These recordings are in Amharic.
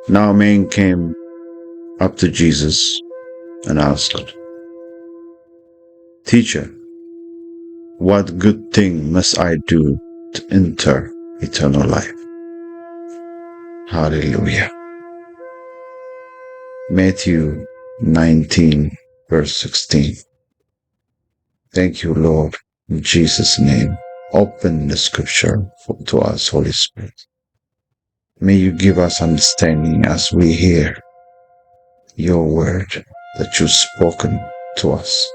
Now a man came up to Jesus and asked, "Teacher, what good thing must I do to enter eternal life?" Hallelujah. Matthew 19, verse 16. Thank you, Lord, in Jesus' name. Open the scripture to us, Holy Spirit. May you give us understanding as we hear your word that you've spoken to us.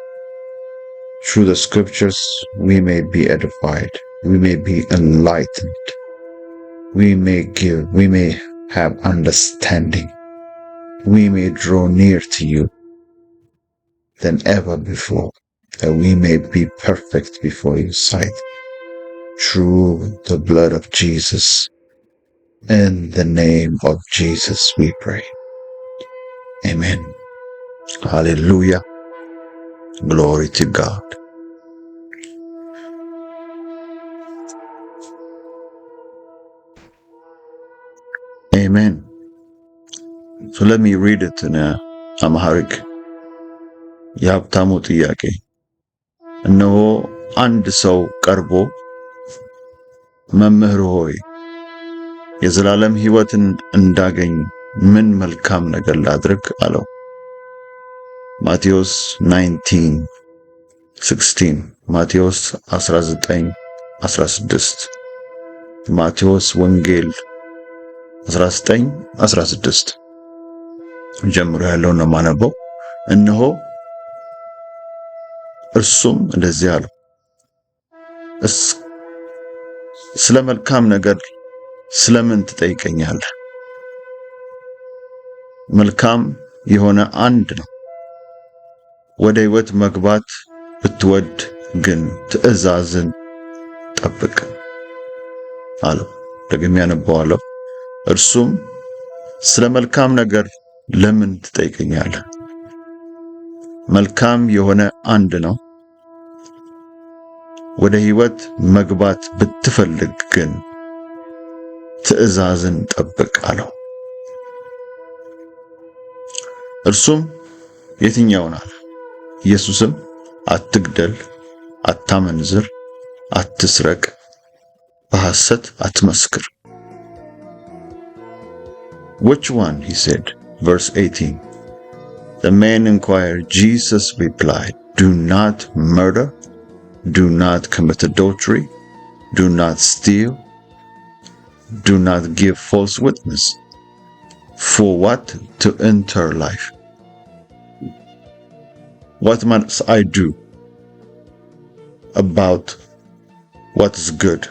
Through the scriptures, we may be edified, we may be enlightened, we may have understanding, we may draw near to you than ever before, that we may be perfect before your sight. Through the blood of Jesus, in the name of Jesus we pray. Amen. Hallelujah. Glory to God. Amen. So let me read it in Amharic. የሀብታሙ ጥያቄ። እነሆ አንድ ሰው ቀርቦ መምህር ሆይ የዘላለም ሕይወትን እንዳገኝ ምን መልካም ነገር ላድርግ አለው። ማቴዎስ 19:16 ማቴዎስ 19:16 ማቴዎስ ወንጌል 19:16 ጀምሮ ያለውን ነው የማነበው። እነሆ እርሱም እንደዚህ አለው፣ ስለ መልካም ነገር ስለምን ትጠይቀኛለህ? መልካም የሆነ አንድ ነው። ወደ ሕይወት መግባት ብትወድ ግን ትእዛዝን ጠብቅ አለው። ደግሜ አነበዋለሁ። እርሱም ስለ መልካም ነገር ለምን ትጠይቀኛለህ? መልካም የሆነ አንድ ነው። ወደ ሕይወት መግባት ብትፈልግ ግን ትእዛዝን ጠብቅ አለው። እርሱም የትኛውን አለ? ኢየሱስም አትግደል፣ አታመንዝር፣ አትስረቅ፣ በሐሰት አትመስክር። Which one? He said. Verse 18. The man inquired. Jesus replied, do not murder, do not commit adultery, do not steal, do not give false witness. For what? To enter life. What must I do about what is good?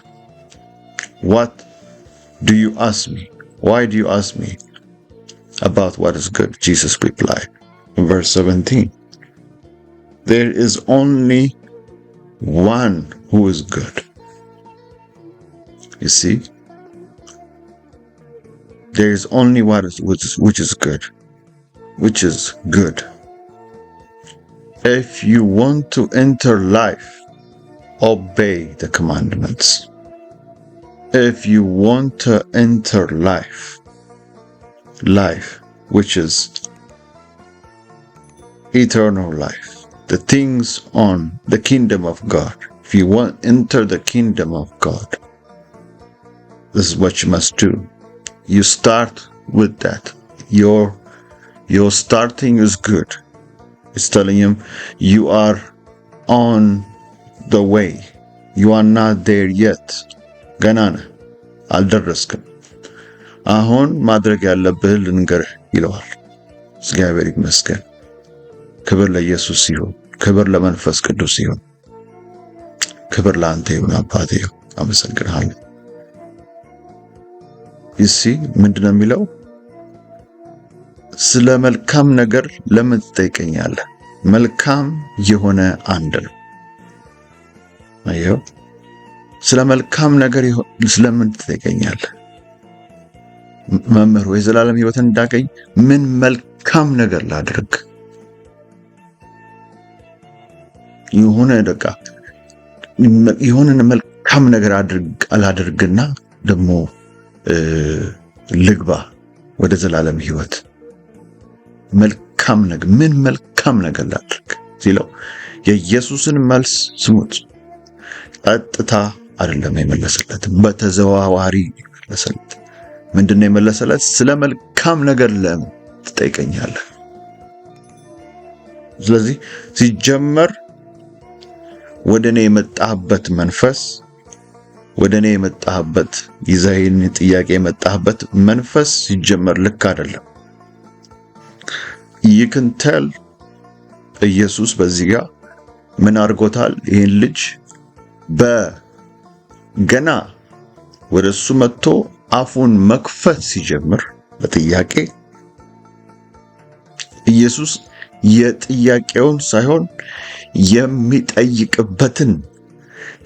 What do you ask me? Why do you ask me about what is good? Jesus replied. In verse 17. There is only one who is good. You see? There is only one which is good. Which is good. If you want to enter life, obey the commandments. If you want to enter life which is eternal life, the things on the kingdom of God. If you want to enter the kingdom of God, this is what you must do. You start with that. Your starting is good. It's telling him you are on the way. You are not there yet. ገና ነህ፣ አልደረስክም። አሁን ማድረግ ያለብህ ልንገርህ ይለዋል። እግዚአብሔር ይመስገን። ክብር ለኢየሱስ ይሁን። ክብር ለመንፈስ ቅዱስ ይሁን። ክብር ለአንተ ይሁን አባቴ። አመሰግንሃለሁ። ይሲ ምንድነው የሚለው? ስለ መልካም ነገር ለምን ትጠይቀኛለህ? መልካም የሆነ አንድ ነው። አየው፣ ስለ መልካም ነገር ስለምን ትጠይቀኛለህ? መምህር ወይ ዘላለም ሕይወትን እንዳገኝ ምን መልካም ነገር ላድርግ? የሆነ መልካም ነገር አላድርግና ደግሞ ልግባ ወደ ዘላለም ሕይወት። መልካም ነገር ምን መልካም ነገር ላድርግ ሲለው የኢየሱስን መልስ ስሙት። ቀጥታ አይደለም የመለሰለት፣ በተዘዋዋሪ የመለሰለት። ምንድነው የመለሰለት? ስለ መልካም ነገር ለምን ትጠይቀኛለህ? ስለዚህ ሲጀመር ወደኔ የመጣህበት መንፈስ፣ ወደኔ የመጣህበት ይዘህን ጥያቄ የመጣህበት መንፈስ ሲጀመር ልክ አይደለም። you can tell ኢየሱስ በዚህ ጋር ምን አድርጎታል? ይህን ልጅ በገና ወደሱ መጥቶ አፉን መክፈት ሲጀምር በጥያቄ ኢየሱስ የጥያቄውን ሳይሆን የሚጠይቅበትን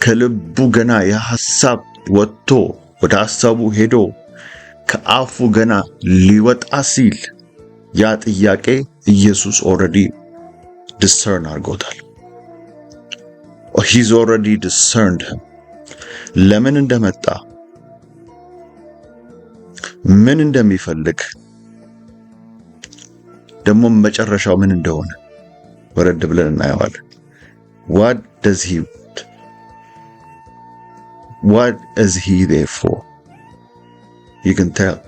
ከልቡ ገና የሐሳብ ወጥቶ ወደ ሐሳቡ ሄዶ ከአፉ ገና ሊወጣ ሲል ያ ጥያቄ ኢየሱስ ኦልሬዲ discern አድርጎታል። he's already discerned him። ለምን እንደመጣ ምን እንደሚፈልግ ደግሞ መጨረሻው ምን እንደሆነ ወረድ ብለን እናየዋለን። what does he want? What is he there for? you can tell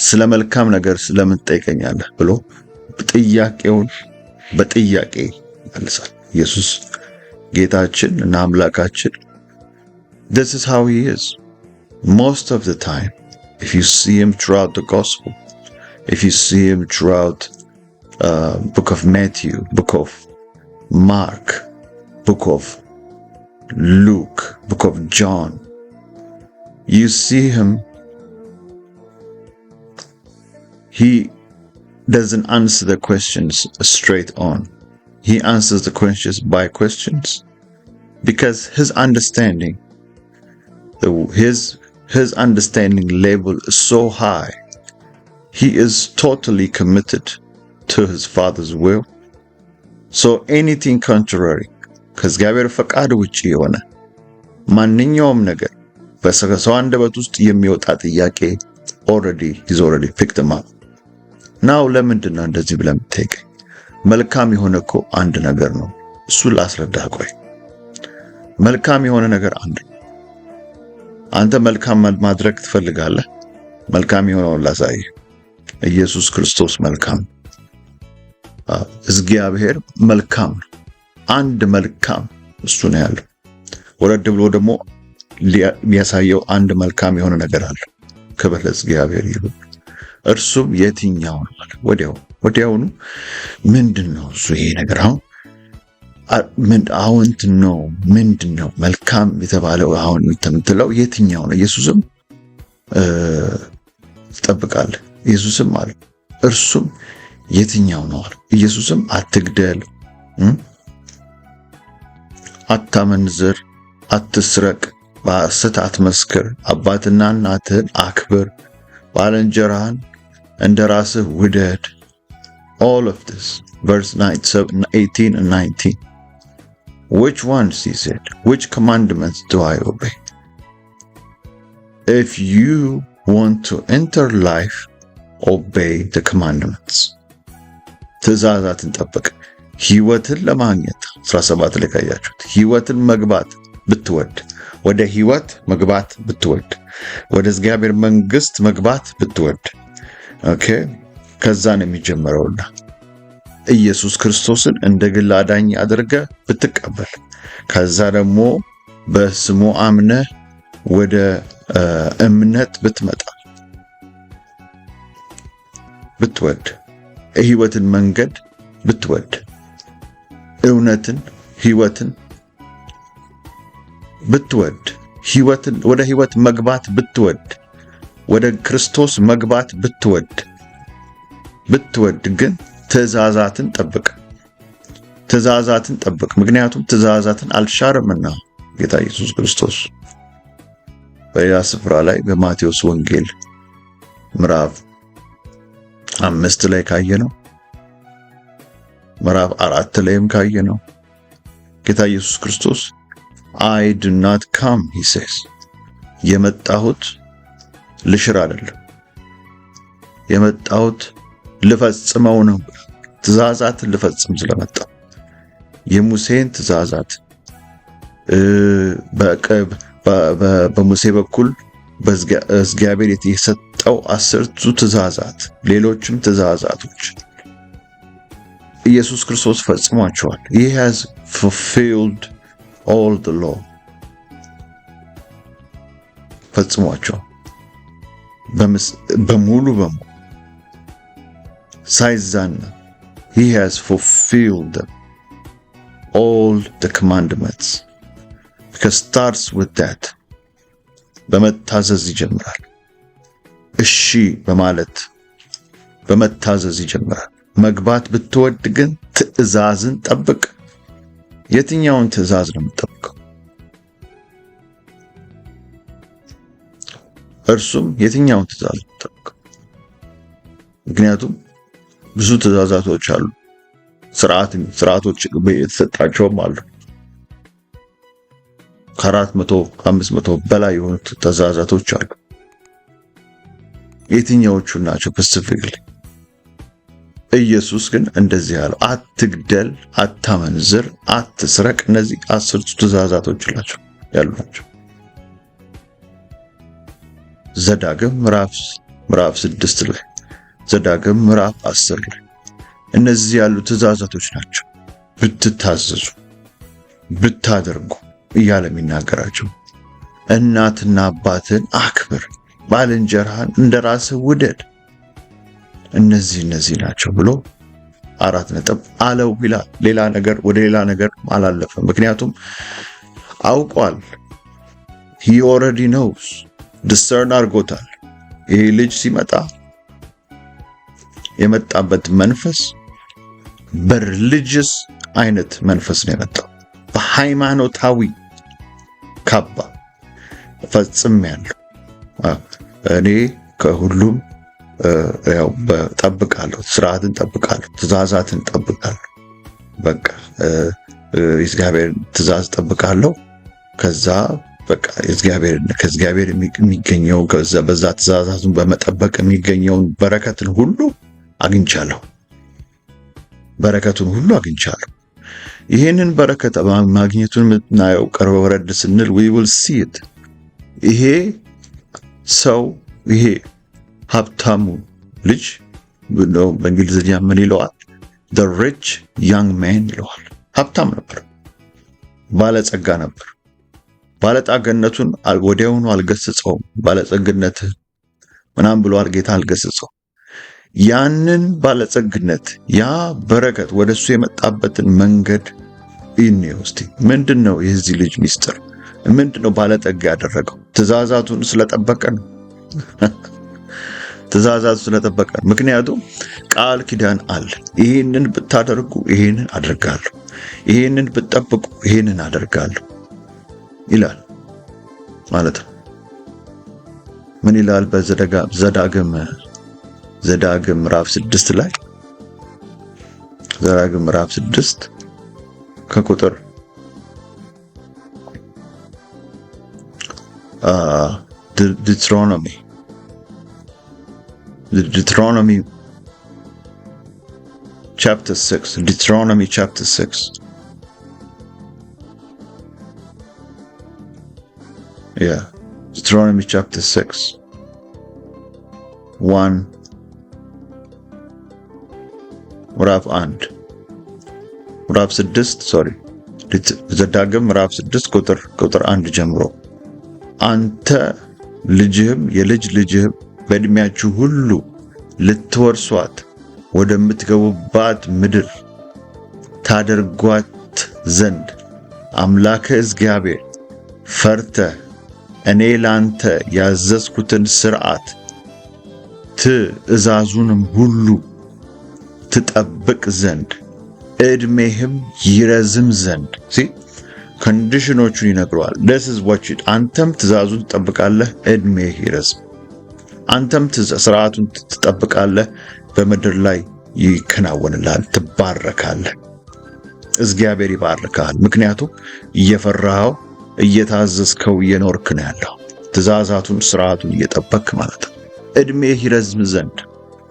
ስለ መልካም ነገር ስለምን ትጠይቀኛለህ ብሎ ጥያቄውን በጥያቄ መልሳል። ኢየሱስ ጌታችን እና አምላካችን this is how he is most of the time. If you see him throughout the gospel, if you see him throughout book of Matthew, book of Mark, book of Luke, book of John, you see him, he doesn't answer the questions straight on. He answers the questions by questions because his understanding, his understanding level is so high. He is totally committed to his Father's will. So anything contrary, ከእግዚአብሔር ፈቃድ ውጪ የሆነ ማንኛውም ነገር በሰው አንደበት ውስጥ የሚወጣ ጥያቄ he's already picked them up. ናው ለምንድን ነው እንደዚህ ብለን የምትጠይቀኝ? መልካም የሆነ እኮ አንድ ነገር ነው። እሱን ላስረዳህ። ቆይ መልካም የሆነ ነገር አንድ ነው። አንተ መልካም ማድረግ ትፈልጋለህ? መልካም የሆነውን ላሳይህ። ኢየሱስ ክርስቶስ መልካም፣ እግዚአብሔር መልካም ነው። አንድ መልካም እሱ ነው ያለው። ወረድ ብሎ ደግሞ የሚያሳየው አንድ መልካም የሆነ ነገር አለ። ክብር ለእግዚአብሔር ይሁን። እርሱም የትኛው ነው አለ። ወዲያውኑ ምንድነው እሱ ይሄ ነገር? ምንድነው መልካም የተባለው? አሁን የምትለው የትኛው ነው? ኢየሱስም ትጠብቃለህ። ኢየሱስም አለ እርሱም የትኛው ነው አለ። ኢየሱስም አትግደል፣ አታመንዝር፣ አትስረቅ፣ በሐሰት አትመስክር፣ አባትና እናትህን አክብር፣ ባልንጀራህን እንደ ራስህ ውደድ። all of this, verse 18 and 19. Which ones, he said, which commandments do I obey? If you want to enter life, obey the commandments. ትእዛዛትን ጠብቅ። ህይወትን ለማግኘት 17 ላይ ካያችሁት ህይወትን መግባት ብትወድ፣ ወደ ህይወት መግባት ብትወድ፣ ወደ እግዚአብሔር መንግስት መግባት ብትወድ፣ ኦኬ ከዛ ነው የሚጀምረውና ኢየሱስ ክርስቶስን እንደ ግል አዳኝ አድርገህ ብትቀበል፣ ከዛ ደግሞ በስሙ አምነህ ወደ እምነት ብትመጣ ብትወድ፣ ህይወትን መንገድ ብትወድ፣ እውነትን ህይወትን ብትወድ፣ ህይወትን ወደ ህይወት መግባት ብትወድ፣ ወደ ክርስቶስ መግባት ብትወድ ግን ትእዛዛትን ጠብቅ። ትእዛዛትን ጠብቅ። ምክንያቱም ትእዛዛትን አልሻረምና ጌታ ኢየሱስ ክርስቶስ በሌላ ስፍራ ላይ በማቴዎስ ወንጌል ምዕራፍ 5 ላይ ካየነው፣ ምዕራፍ 4 ላይም ካየነው ጌታ ኢየሱስ ክርስቶስ I do not come, he says, የመጣሁት ልሽር አይደለም፣ የመጣሁት ልፈጽመው ነው። ትእዛዛትን ልፈጽም ስለመጣሁ የሙሴን ትእዛዛት በሙሴ በኩል በእግዚአብሔር የተሰጠው 10ቱ ትእዛዛት ሌሎችም ትእዛዛቶች ኢየሱስ ክርስቶስ ፈጽሟቸዋል። he has fulfilled all the law ፈጽሟቸዋል በሙሉ ሳይዛና he has fulfilled all the commandments because starts with that በመታዘዝ ይጀምራል። እሺ በማለት በመታዘዝ ይጀምራል። መግባት ብትወድ ግን ትእዛዝን ጠብቅ። የትኛውን ትእዛዝ ነው የምትጠብቀው? እርሱም የትኛውን ትእዛዝ ነው የምትጠብቀው? ምክንያቱም ብዙ ትእዛዛቶች አሉ። ስርዓቶች የተሰጣቸውም አሉ። ከ400 500 በላይ የሆኑ ትእዛዛቶች አሉ። የትኛዎቹ ናቸው? ስፔሲፊክሊ ኢየሱስ ግን እንደዚህ ያለው አትግደል፣ አታመንዝር፣ አትስረቅ። እነዚህ 10ቱ ትእዛዛቶች ያሏቸው ዘዳግም ምዕራፍ 6 ላይ ዘዳግም ምዕራፍ 10 ላይ እነዚህ ያሉ ትእዛዛቶች ናቸው። ብትታዘዙ ብታደርጉ እያለ የሚናገራቸው እናትና አባትን አክብር፣ ባልንጀራህን እንደራስህ ውደድ። እነዚህ ናቸው ብሎ 4 ነጥብ አለው ይላል። ሌላ ነገር ወደ ሌላ ነገር አላለፈም። ምክንያቱም አውቋል። he already knows discern አድርጎታል። ይሄ ልጅ ሲመጣ የመጣበት መንፈስ በሪሊጂየስ አይነት መንፈስ ነው የመጣው። በሃይማኖታዊ ካባ ፈጽሜያለሁ፣ እኔ ከሁሉም ያው ጠብቃለሁ፣ ስርዓትን ጠብቃለሁ፣ ትእዛዛትን ጠብቃለሁ። በቃ የእግዚአብሔር ትእዛዝ ጠብቃለሁ። ከዛ በቃ ከእግዚአብሔር የሚገኘው በዛ ትእዛዛቱን በመጠበቅ የሚገኘውን በረከትን ሁሉ አግኝቻለሁ። ይህንን በረከት ማግኘቱን የምናየው ቀርበ ወረድ ስንል we will see it። ይሄ ሰው ይሄ ሀብታሙ ልጅ ነው። በእንግሊዝኛ ምን ይለዋል? the rich young man ይለዋል። ሀብታም ነበር፣ ባለጸጋ ነበር። ባለጣገነቱን ወዲያውኑ አልገሰጸውም። ባለጸግነትህ ምናምን ብሎ ጌታ አልገሰጸውም። ያንን ባለጸግነት ያ በረከት ወደሱ የመጣበትን መንገድ እስቲ ምንድነው የዚህ ልጅ ሚስጥር? ምንድነው ባለጠጋ ያደረገው? ትእዛዛቱን ስለጠበቀ ነው። ትእዛዛቱ ስለጠበቀ። ምክንያቱም ቃል ኪዳን አለ። ይሄንን ብታደርጉ ይሄንን አደርጋለሁ፣ ይሄንን ብትጠብቁ ይሄንን አደርጋለሁ ይላል ማለት ነው። ምን ይላል? ዘዳግም ምዕራፍ 6 ላይ ዘዳግም ምዕራፍ 6 ከቁጥር Deuteronomy chapter 6. Deuteronomy chapter 6. Yeah, Deuteronomy chapter 6. 1 ምዕራፍ 6 ዘዳግም ምዕራፍ 6 ቁጥር 1 ጀምሮ አንተ ልጅህም የልጅ ልጅህም በእድሜያችሁ ሁሉ ልትወርሷት ወደምትገቡባት ምድር ታደርጓት ዘንድ አምላክህ እግዚአብሔር ፈርተህ እኔ ላንተ ያዘዝኩትን ሥርዓት ትእዛዙንም ሁሉ ትጠብቅ ዘንድ እድሜህም ይረዝም ዘንድ ኮንዲሽኖቹን ይነግረዋል። this is what you አንተም ትእዛዙን ትጠብቃለህ፣ እድሜህ ይረዝም። አንተም ስርዓቱን ትጠብቃለህ፣ በምድር ላይ ይከናወንልሃል፣ ትባረካለህ፣ እግዚአብሔር ይባርካል። ምክንያቱም እየፈራኸው እየታዘዝከው እየኖርክ ነው ያለው። ትእዛዛቱን ስርዓቱን እየጠበቅክ ማለት ነው። እድሜህ ይረዝም ዘንድ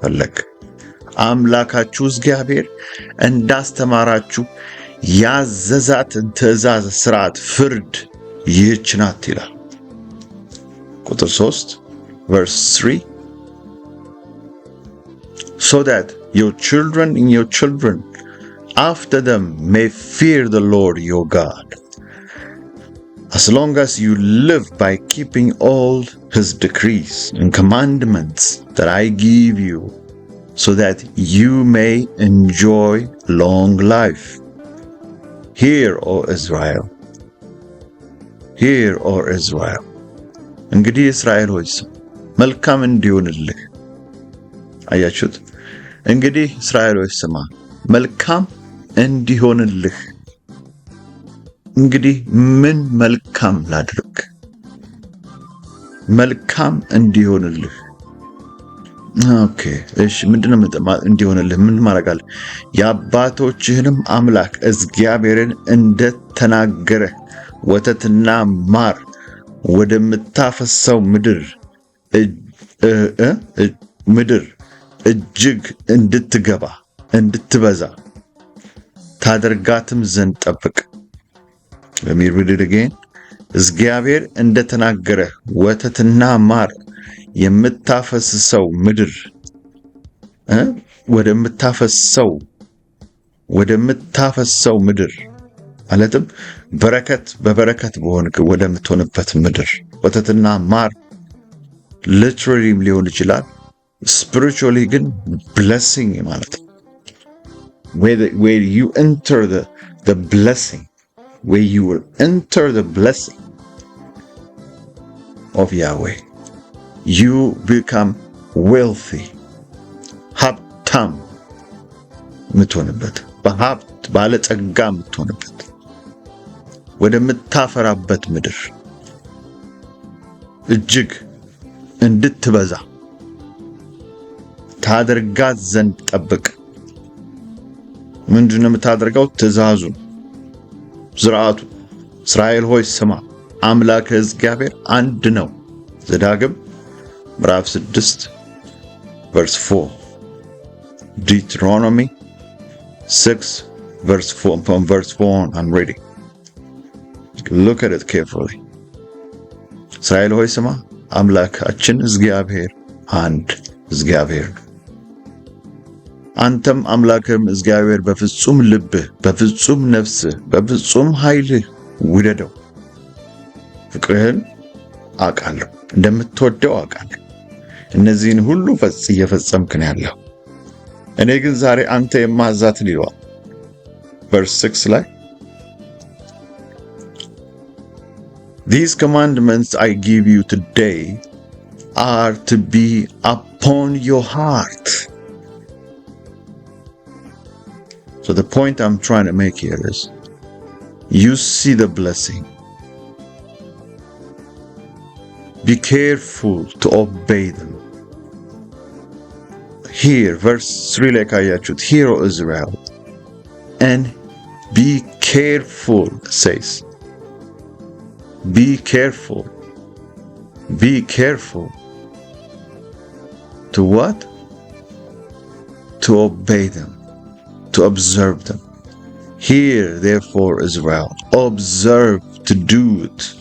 ፈለግ። አምላካችሁ እግዚአብሔር እንዳስተማራችሁ ያዘዛትን ትእዛዝ፣ ሥርዓት፣ ፍርድ ይህች ናት ይላል። ቁጥር 3 verse 3 so that your children and your children after them may fear the Lord your God, as long as you live by keeping all his decrees and commandments that I give you, so that you may enjoy long life. Hear, O Israel. Hear, O Israel. እንግዲህ እስራኤል ሆይ ስማ፣ መልካም እንዲሆንልህ። አያችሁት? እንግዲህ እስራኤል ሆይ ስማ፣ መልካም እንዲሆንልህ። እንግዲህ ምን መልካም ላድርግ? መልካም እንዲሆንልህ። ኦኬ፣ እሺ፣ ምንድነው እንዲሆንልህ? ምን ማረጋለህ? የአባቶችህንም አምላክ እግዚአብሔርን እንደተናገረ ወተትና ማር ወደምታፈሰው ምድር እጅግ እንድትገባ እንድትበዛ ታደርጋትም ዘንድ ጠብቅ። Let me read it again. እግዚአብሔር እንደተናገረ ወተትና ማር የምታፈስሰው ምድር ወደምታፈሰው ምድር ማለትም በበረከት ወደምትሆንበት ምድር። ወተትና ማር ሊትራሊም ሊሆን ይችላል፣ ስፒሪቹዋሊ ግን ብሌሲንግ ማለት ነው። where you enter the blessing, where you will enter the blessing of Yahweh, you become wealthy, ሀብታም የምትሆንበት፣ በሀብት ባለጸጋ የምትሆንበት፣ ወደምታፈራበት ምድር እጅግ እንድትበዛ ታደርጋት ዘንድ ጠብቅ። ምንድነው የምታደርገው? ትእዛዙን፣ ሥርዓቱ። እስራኤል ሆይ ስማ፣ አምላክህ እግዚአብሔር አንድ ነው። ዘዳግም ምዕራፍ 6 verse 4 Deuteronomy 6 verse 4 from verse 4 on. I'm reading. Look at it carefully. እስራኤል ሆይ ስማ፣ አምላካችን እግዚአብሔር አንድ እግዚአብሔር። አንተም አምላክህም እግዚአብሔር በፍጹም ልብህ፣ በፍጹም ነፍስህ፣ በፍጹም ኃይልህ ውደደው። ፍቅርህን አውቃለሁ፣ እንደምትወደው አውቃለሁ። እነዚህን ሁሉ እየፈጸምክ ነው ያለው። እኔ ግን ዛሬ አንተ የማዛትን ይለዋል verse 6 ላይ These commandments I give you today are to be upon your heart. So the point I'm trying to make here is, you see the blessing. Be careful to obey them. Here, verse 3 like ayachut, hear, O Israel, and be careful, says. Be careful. Be careful. To what? To obey them. To observe them. Hear, therefore, Israel, observe to do it.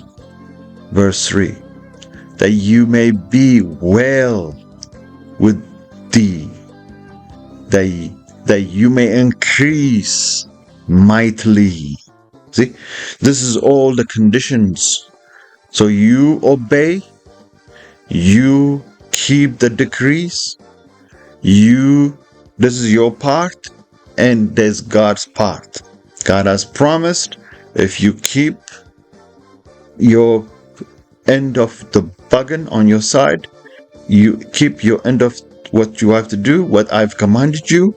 Verse 3. That you may be well with thee. That you may increase mightily. See, this is all the conditions. So you obey, you keep the decrees, this is your part, and there's God's part. God has promised, if you keep your end of the bargain on your side, you keep your end of what you have to do, what I've commanded you,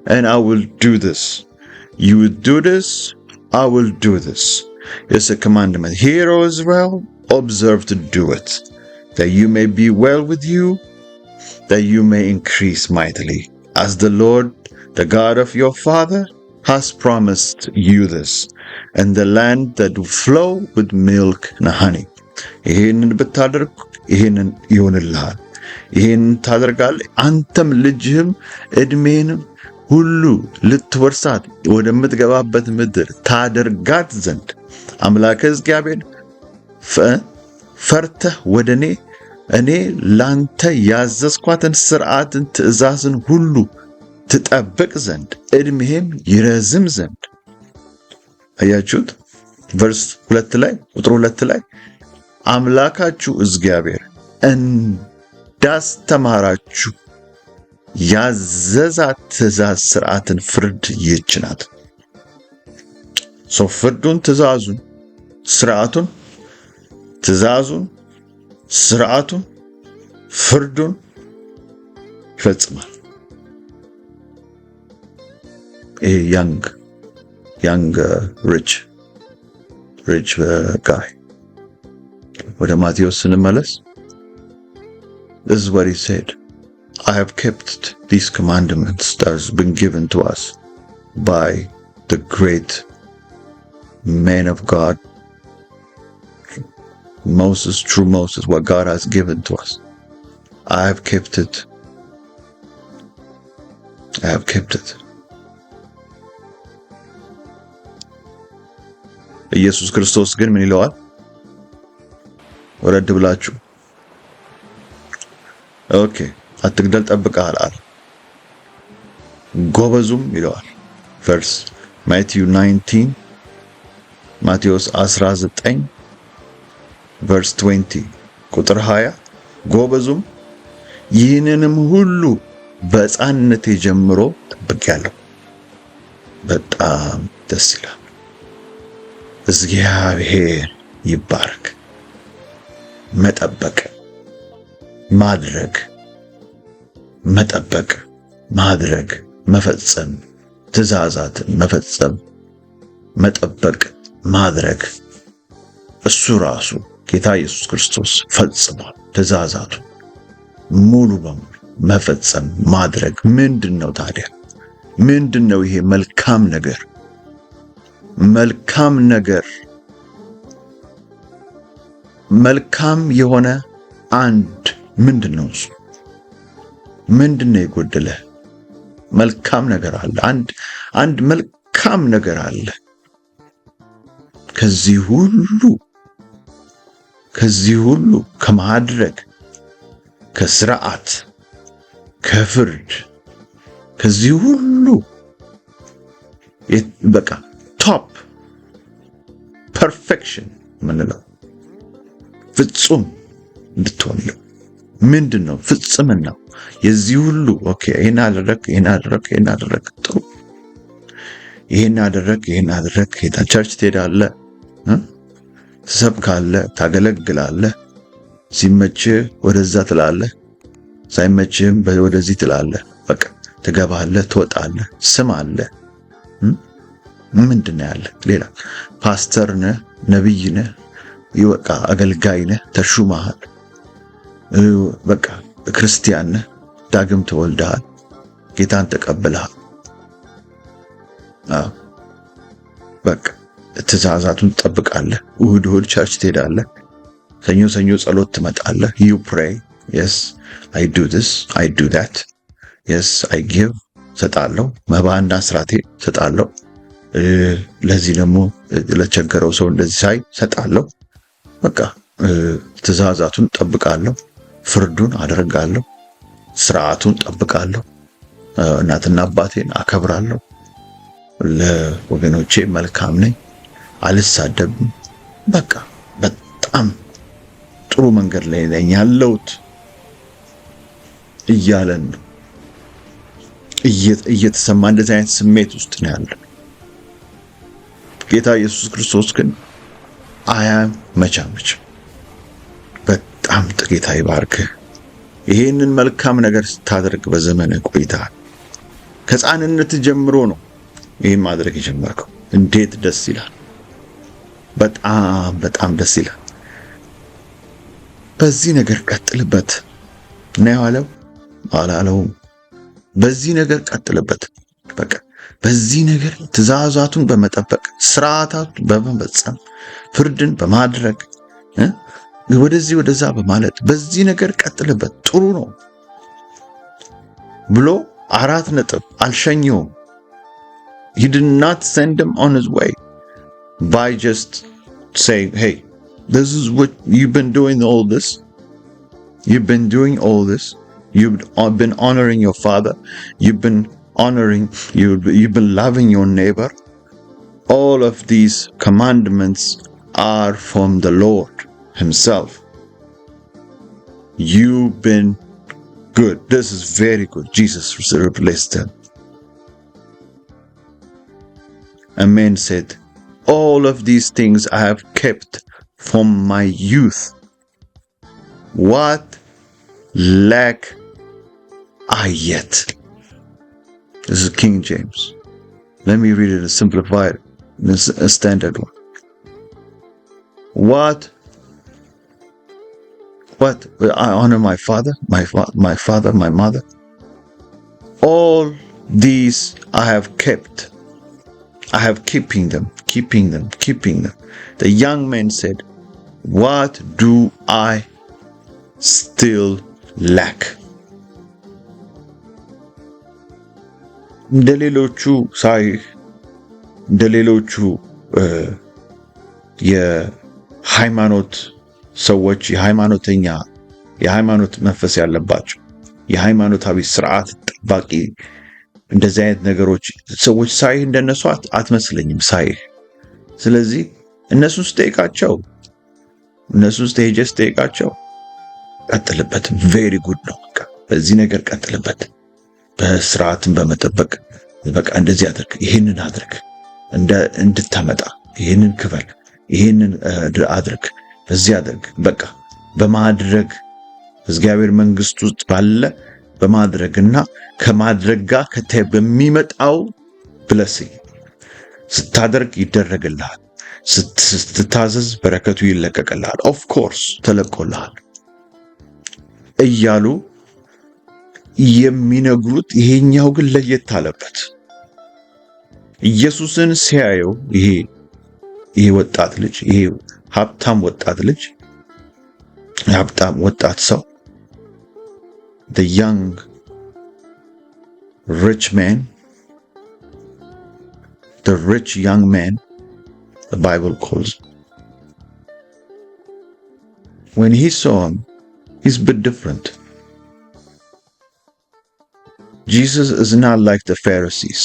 and I will do this. You will do this, I will do this. It's a commandment. Hear, O Israel, observe to do it, that you may be well with you, that you may increase mightily, as the Lord, the God of your father, has promised you this, and the land that will flow with milk and honey. ይህንን ብታደርግ ይህንን ይሆንልሃል። ይሄን ታደርጋለህ፣ አንተም ልጅህም ዕድሜህንም ሁሉ ልትወርሳት ወደምትገባበት ምድር ታደርጋት ዘንድ አምላክህ እግዚአብሔር ፈርተህ ወደ እኔ ላንተ ያዘዝኳትን ሥርዓትን ትእዛዝን ሁሉ ትጠብቅ ዘንድ ዕድሜህም ይረዝም ዘንድ። አያችሁት? ቨርስ 2 ላይ ቁጥር 2 ላይ አምላካችሁ እግዚአብሔር እንዳስተማራችሁ ያዘዛት ትእዛዝ ሥርዓትን ፍርድ ይህች ናት። ፍርዱን፣ ትእዛዙን፣ ሥርዓቱን፣ ትእዛዙን፣ ሥርዓቱን፣ ፍርዱን ይፈጽማል። ይሄ ያንግ ሪች ጋይ ወደ ማቴዎስ ስንመለስ this is what he said, I have kept these commandments that has been given to us by the great man of God Moses, true Moses, what God has given to us. I have kept it. ኢየሱስ ክርስቶስ ግን ምን ይለዋል? ወረድ ብላችሁ ኦኬ አትግደል ጠብቀሃል አለ። ጎበዙም ይለዋል ቨርስ ማቴዎስ 19 ቨርስ 20 ቁጥር 20 ጎበዙም ይህንንም ሁሉ በሕፃንነቴ ጀምሮ ጠብቄያለሁ። በጣም ደስ ይላል። እግዚአብሔር ይባረክ። መጠበቅ ማድረግ መፈጸም፣ ትእዛዛትን መፈጸም፣ መጠበቅ፣ ማድረግ እሱ ራሱ ጌታ ኢየሱስ ክርስቶስ ፈጽሟል። ትእዛዛቱን ሙሉ በሙሉ መፈጸም ማድረግ ምንድነው ታዲያ? ምንድነው ይሄ መልካም ነገር? መልካም የሆነ አንድ ምንድነው? እሱ ምንድነው የጎደለ? መልካም ነገር አለ። አንድ መልካም ነገር አለ። ከዚህ ሁሉ ከማድረግ፣ ከስርዓት፣ ከፍርድ፣ ከዚህ ሁሉ በቃ ቶፕ ፐርፌክሽን ምንለው ፍጹም እንድትሆንለው ምንድነው? ፍጽምናው የዚህ ሁሉ ኦኬ ይሄን አደረክ ጥሩ፣ ይሄን አደረክ ቸርች ትሄዳለህ፣ ትሰብካለህ፣ ታገለግላለህ፣ ሲመችህ ወደዛ ትላለህ፣ ሳይመችህም ወደዚህ ትላለህ። በቃ ትገባለህ፣ ትወጣለህ፣ ስም አለ። ምንድነው ያለ ሌላ? ፓስተር ነህ፣ ነብይ ነህ፣ ይወቃ አገልጋይ ነህ፣ ተሹመሃል፣ በቃ ክርስቲያን ነህ፣ ዳግም ተወልደሃል፣ ጌታን ተቀብለሃል። በቃ ትእዛዛቱን ትጠብቃለህ። እሑድ ቸርች ትሄዳለህ። ሰኞ ጸሎት ትመጣለህ። you pray, yes I do this, I do that, yes I give ሰጣለሁ፣ መባና ስራቴ ሰጣለሁ፣ ለዚህ ደግሞ ለቸገረው ሰው እንደዚህ ሳይ ሰጣለሁ። በቃ ትእዛዛቱን ጠብቃለሁ፣ ፍርዱን አደርጋለሁ፣ ስርዓቱን ጠብቃለሁ፣ እናትና አባቴን አከብራለሁ፣ ለወገኖቼ መልካም ነኝ፣ አልሳደብም። በቃ በጣም ጥሩ መንገድ ላይ ነኝ ያለሁት እያለን ነው እየተሰማ እንደዚህ አይነት ስሜት ውስጥ ነው ያለው። ጌታ ኢየሱስ ክርስቶስ ግን አያመቻመችም። በጣም ጌታ ይባርክህ። ይሄንን መልካም ነገር ስታደርግ በዘመነ ቆይተሃል። ከሕፃንነት ጀምሮ ነው ይሄን ማድረግ የጀመርከው። እንዴት ደስ ይላል! በጣም ደስ ይላል። በዚህ ነገር ቀጥልበት ነው ያለው አላለውም? በዚህ ነገር ቀጥልበት። በቃ በዚህ ነገር ትእዛዛቱን በመጠበቅ ስርዓታቱን በመፈጸም ፍርድን በማድረግ ወደዚህ ወደዛ በማለት በዚህ ነገር ቀጥልበት ጥሩ ነው ብሎ 4 ነጥብ አልሸኘውም። He did not send him on his way by just saying, hey, this is what you've been doing all this. You've been doing all this. You've been honoring your father. You've been loving your neighbor. All of these commandments are from the Lord himself. You've been good. This is very good. Jesus replaced him. A man said, all of these things I have kept from my youth. What lack I yet? This is King James. Let me read it and simplify it. This is a standard one. What? I honor my father, my mother. All these I have kept. I have keeping them. The young man said, what do I still lack? እንደሌሎቹ የሃይማኖት ሰዎች የሃይማኖት መንፈስ ያለባቸው የሃይማኖታዊ ስርዓት ጠባቂ እንደዚህ አይነት ነገሮች ሰዎች ሳይህ እንደነሱ አትመስለኝም ሳይህ። ስለዚህ እነሱን ስጠይቃቸው ቀጥልበት፣ ቬሪ ጉድ ነው፣ በቃ በዚህ ነገር ቀጥልበት፣ በስርዓትን በመጠበቅ በቃ እንደዚህ አድርግ፣ ይሄንን አድርግ፣ እንድታመጣ ይሄንን ክፈል፣ ይሄንን አድርግ፣ እዚህ አድርግ፣ በቃ በማድረግ እግዚአብሔር መንግስት ውስጥ ባለ በማድረግና ከማድረግ ጋር በሚመጣው ብለሲንግ ስታደርግ ይደረግልሃል፣ ስትታዘዝ በረከቱ ይለቀቅልሃል፣ ኦፍ ኮርስ ተለቆልሃል እያሉ የሚነግሩት። ይሄኛው ግን ለየት አለበት። ኢየሱስን ሲያየው ይሄ ወጣት ልጅ፣ ይሄ ሀብታም ወጣት ሰው the young rich man, the rich young man, the Bible calls him. When he saw him, he's a bit different. Jesus is not like the Pharisees.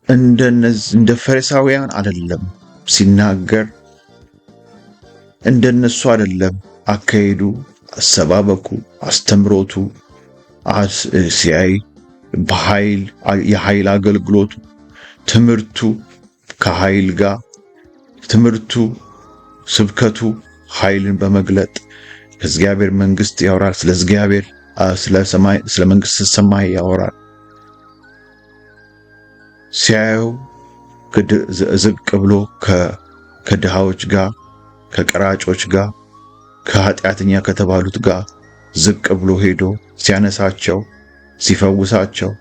እንደ ፈሪሳውያን አይደለም ሲናገር፣ እንደነሱ አይደለም አካሄዱ፣ አሰባበኩ፣ አስተምሮቱ፣ ሲያይ የኃይል አገልግሎቱ፣ ትምህርቱ ከኃይል ጋር ትምህርቱ፣ ስብከቱ ኃይልን በመግለጥ እግዚአብሔር መንግስት ያወራል። ስለ እግዚአብሔር ስለ መንግስት ሰማይ ያወራል። ሲያዩ ዝቅ ብሎ ከድሃዎች ጋር፣ ከቀራጮች ጋር፣ ከኃጢአተኛ ከተባሉት ጋር ዝቅ ብሎ ሄዶ ሲያነሳቸው፣ ሲፈውሳቸው፣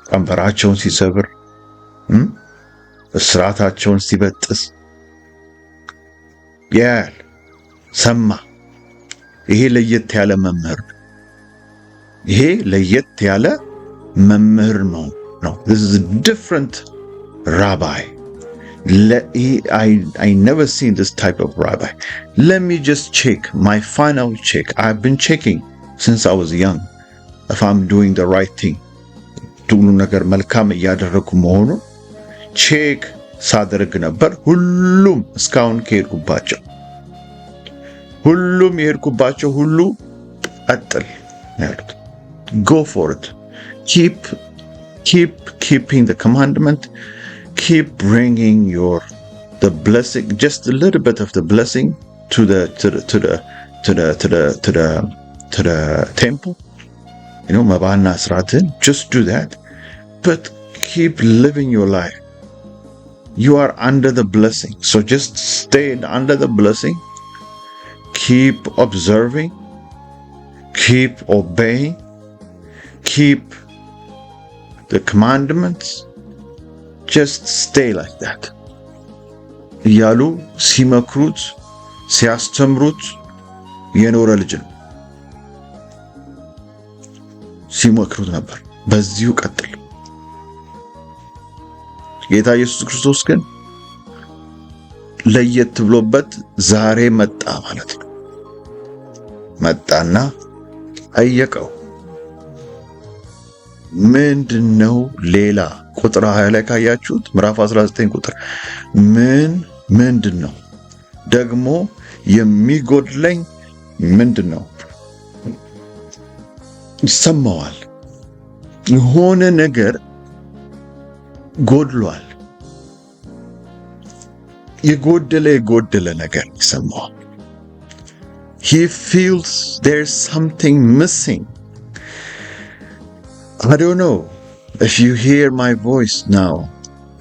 ቀንበራቸውን ሲሰብር፣ እስራታቸውን ሲበጥስ ያያል፣ ሰማ። ይሄ ለየት ያለ መምህር ነው። This is a different rabbi. I never seen this type of rabbi. Let me just check my final check. I've been checking since I was young if I'm doing the right thing. ሁሉ ነገር መልካም እያደረኩ መሆኑ ቼክ ሳደርግ ነበር። ሁሉም እስካሁን የሄድኩባቸው ሁሉ ቀጥል ያሉት። Go for it. Keep keeping the commandment. Keep bringing the blessing, just a little bit of the blessing to the temple. Mabana Sratin. Just do that, but keep living your life. You are under the blessing, so just stay under the blessing. Keep observing. Keep obeying. Keep the commandments. Just stay like that. እያሉ ሲመክሩት ሲያስተምሩት የኖረ ልጅ ነው። ሲመክሩት ነበር፣ በዚሁ ቀጥል። ጌታ ኢየሱስ ክርስቶስ ግን ለየት ብሎበት ዛሬ መጣ ማለት ነው። መጣና ጠየቀው። ምንድነው ሌላ? ቁጥር 20 ላይ ካያችሁት ምዕራፍ 19 ቁጥር ምንድነው ደግሞ የሚጎድለኝ ምንድነው? ይሰማዋል። የሆነ ነገር ጎድሏል። የጎደለ ነገር ይሰማዋል። He feels there's something missing. I don't know if you hear my voice now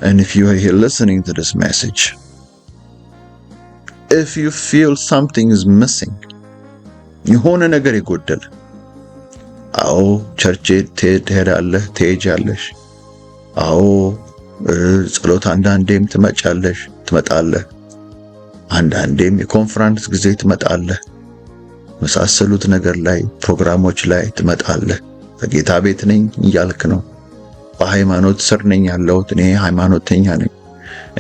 and if you are here listening to this message. If you feel something is missing, የሆነ ነገር የጎደለ። አዎ ቸርች ትሄዳለህ፣ ትሄጃለሽ። አዎ ጸሎት አንዳንዴም ትመጣለህ። አንዳንዴም የኮንፈረንስ ጊዜ ትመጣለህ። መሳሰሉት ነገር ላይ ፕሮግራሞች ላይ ትመጣለህ። በጌታ ቤት ነኝ እያልክ ነው። በሃይማኖት ስር ነኝ ያለሁት፣ እኔ ሃይማኖተኛ ነኝ፣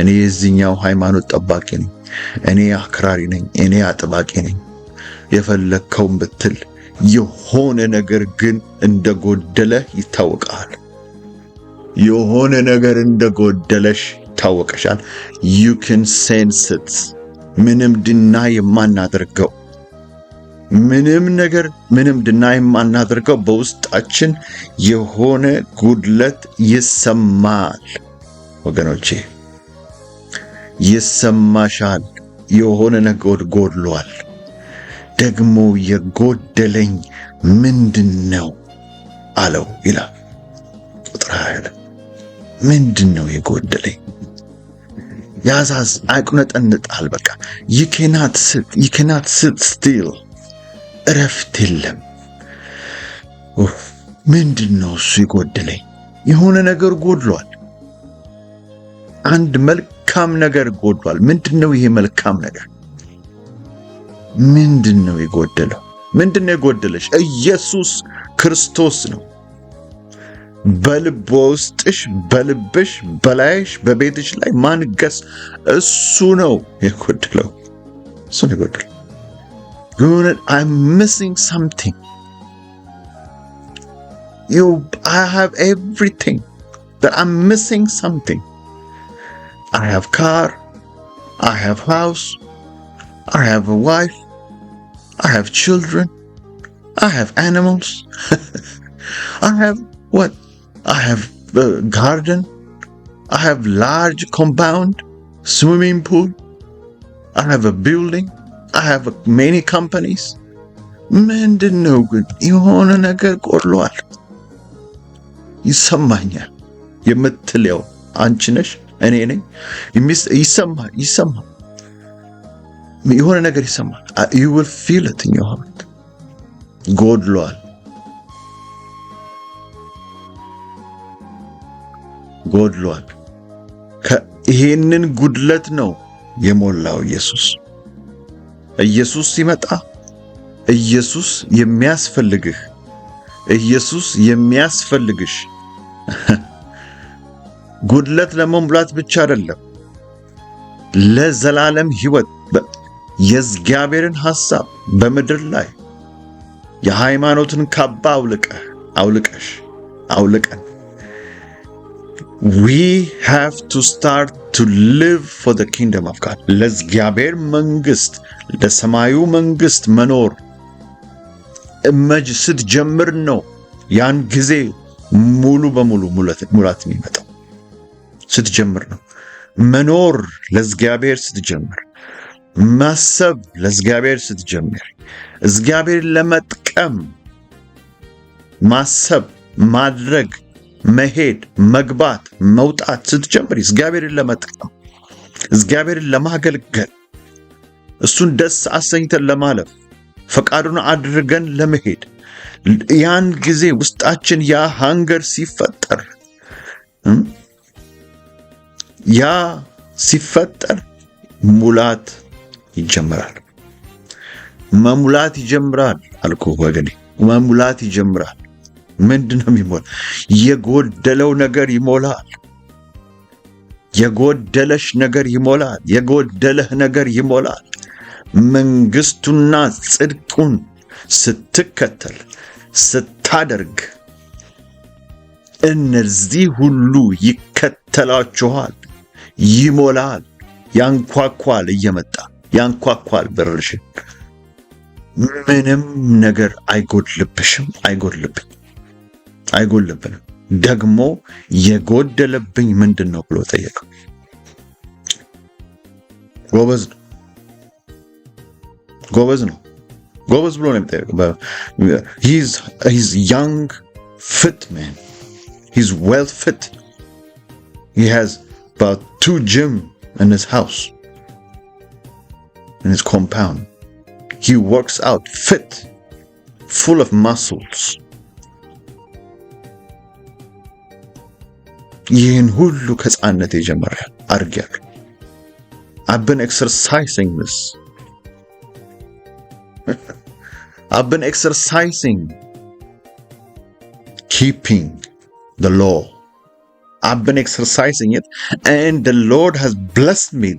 እኔ የዚህኛው ሃይማኖት ጠባቂ ነኝ፣ እኔ አክራሪ ነኝ፣ እኔ አጥባቂ ነኝ። የፈለከውን ብትል የሆነ ነገር ግን እንደጎደለ ይታወቃል። የሆነ ነገር እንደጎደለሽ ይታወቀሻል። you can sense it። ምንም ድናይ የማናደርገው ምንም ድናይ የማናደርገው በውስጣችን የሆነ ጉድለት ይሰማል። ወገኖቼ ይሰማሻል። የሆነ ነገር ጎድሏል። ደግሞ የጎደለኝ ምንድነው አለው ይላል ቁጥር 20። ምንድነው የጎደለኝ? ያቁነጠንጣል። በቃ you cannot sit still። እረፍት የለም። ምንድነው እሱ የጎደለኝ? የሆነ ነገር ጎድሏል። አንድ መልካም ነገር ጎድሏል። ምንድነው ይሄ መልካም ነገር? ምንድነው የጎደለው? ምንድነው የጎደለሽ? ኢየሱስ ክርስቶስ ነው። በልብ ውስጥሽ፣ በልብሽ፣ በላይሽ፣ በቤትሽ ላይ ማንገስ እሱ ነው የጎደለው። እሱ ነው የጎደለው። I'm missing something. I have everything, but I'm missing something. I have car, I have house, I have a wife, I have children, I have animals. I have what? I have a garden, I have large compound, swimming pool, I have a building, I have many companies. ምንድነው ግን? የሆነ ነገር ጎድሏል። ይሰማኛል የምትለው አንቺ ነሽ፣ እኔ ነኝ። ይሰማል። የሆነ ነገር ይሰማል። you will feel it in your heart። ጎድሏል። ይሄንን ጉድለት ነው የሞላው ኢየሱስ። ኢየሱስ ሲመጣ ኢየሱስ የሚያስፈልግሽ ጉድለት ለመሙላት ብቻ አይደለም፣ ለዘላለም ሕይወት የእግዚአብሔርን ሐሳብ በምድር ላይ የሃይማኖትን ካባ አውልቀን we have to start to live for the kingdom of God። ለእግዚአብሔር መንግስት፣ ለሰማዩ መንግስት መኖር ስትጀምር ነው ያን ጊዜ ሙሉ በሙሉ ሙላት የሚመጣው። ስትጀምር ነው መኖር። ለእግዚአብሔር ስትጀምር ማሰብ፣ ለእግዚአብሔር ስትጀምር እግዚአብሔርን ለመጥቀም ማሰብ፣ ማድረግ፣ መሄድ፣ መግባት፣ መውጣት ስትጀምር እግዚአብሔርን ለመጥቀም፣ እግዚአብሔርን ለማገልገል፣ እሱን ደስ አሰኝተን ለማለፍ፣ ፈቃዱን አድርገን ለመሄድ ያን ጊዜ ውስጣችን ያ ሃንገር ሲፈጠር ሙላት ይጀምራል። መሙላት ይጀምራል አልኩ ወገኔ። መሙላት ይጀምራል። ምንድነው የሚሞላ? የጎደለው ነገር ይሞላል። የጎደለሽ ነገር ይሞላል። የጎደለህ ነገር ይሞላል። መንግስቱና ጽድቁን ስትከተል ስታደርግ እነዚህ ሁሉ ይከተላችኋል። ይሞላል። ያንኳኳል። እየመጣ ያንኳኳል በርሽን። ምንም ነገር አይጎድልብሽም፣ አይጎድልብንም። ደግሞ የጎደለብኝ ምንድን ነው ብሎ ጠየቀ። ጎበዝ ነው ብሎ ነው የሚጠየቀው። he's young, fit man. He's well fit. He has about 2 gyms in his house, in his compound. He works out fit, full of muscles. ይህን ሁሉ ከሕፃንነቴ ጀምሬ አድርጌያለሁ። I've been exercising this. I've been exercising keeping the law. I've been exercising it, and the Lord has blessed me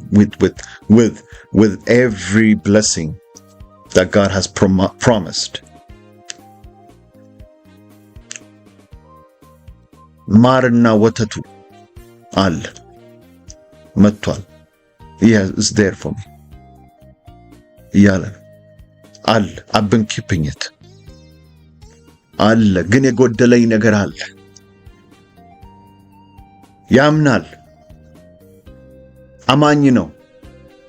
with every blessing that God has promised. ማርና ወተቱ አለ መጥቷል። is there for me እያለ አለ። I've been keeping it አለ። ግን የጎደለኝ ነገር አለ። ያምናል። አማኝ ነው።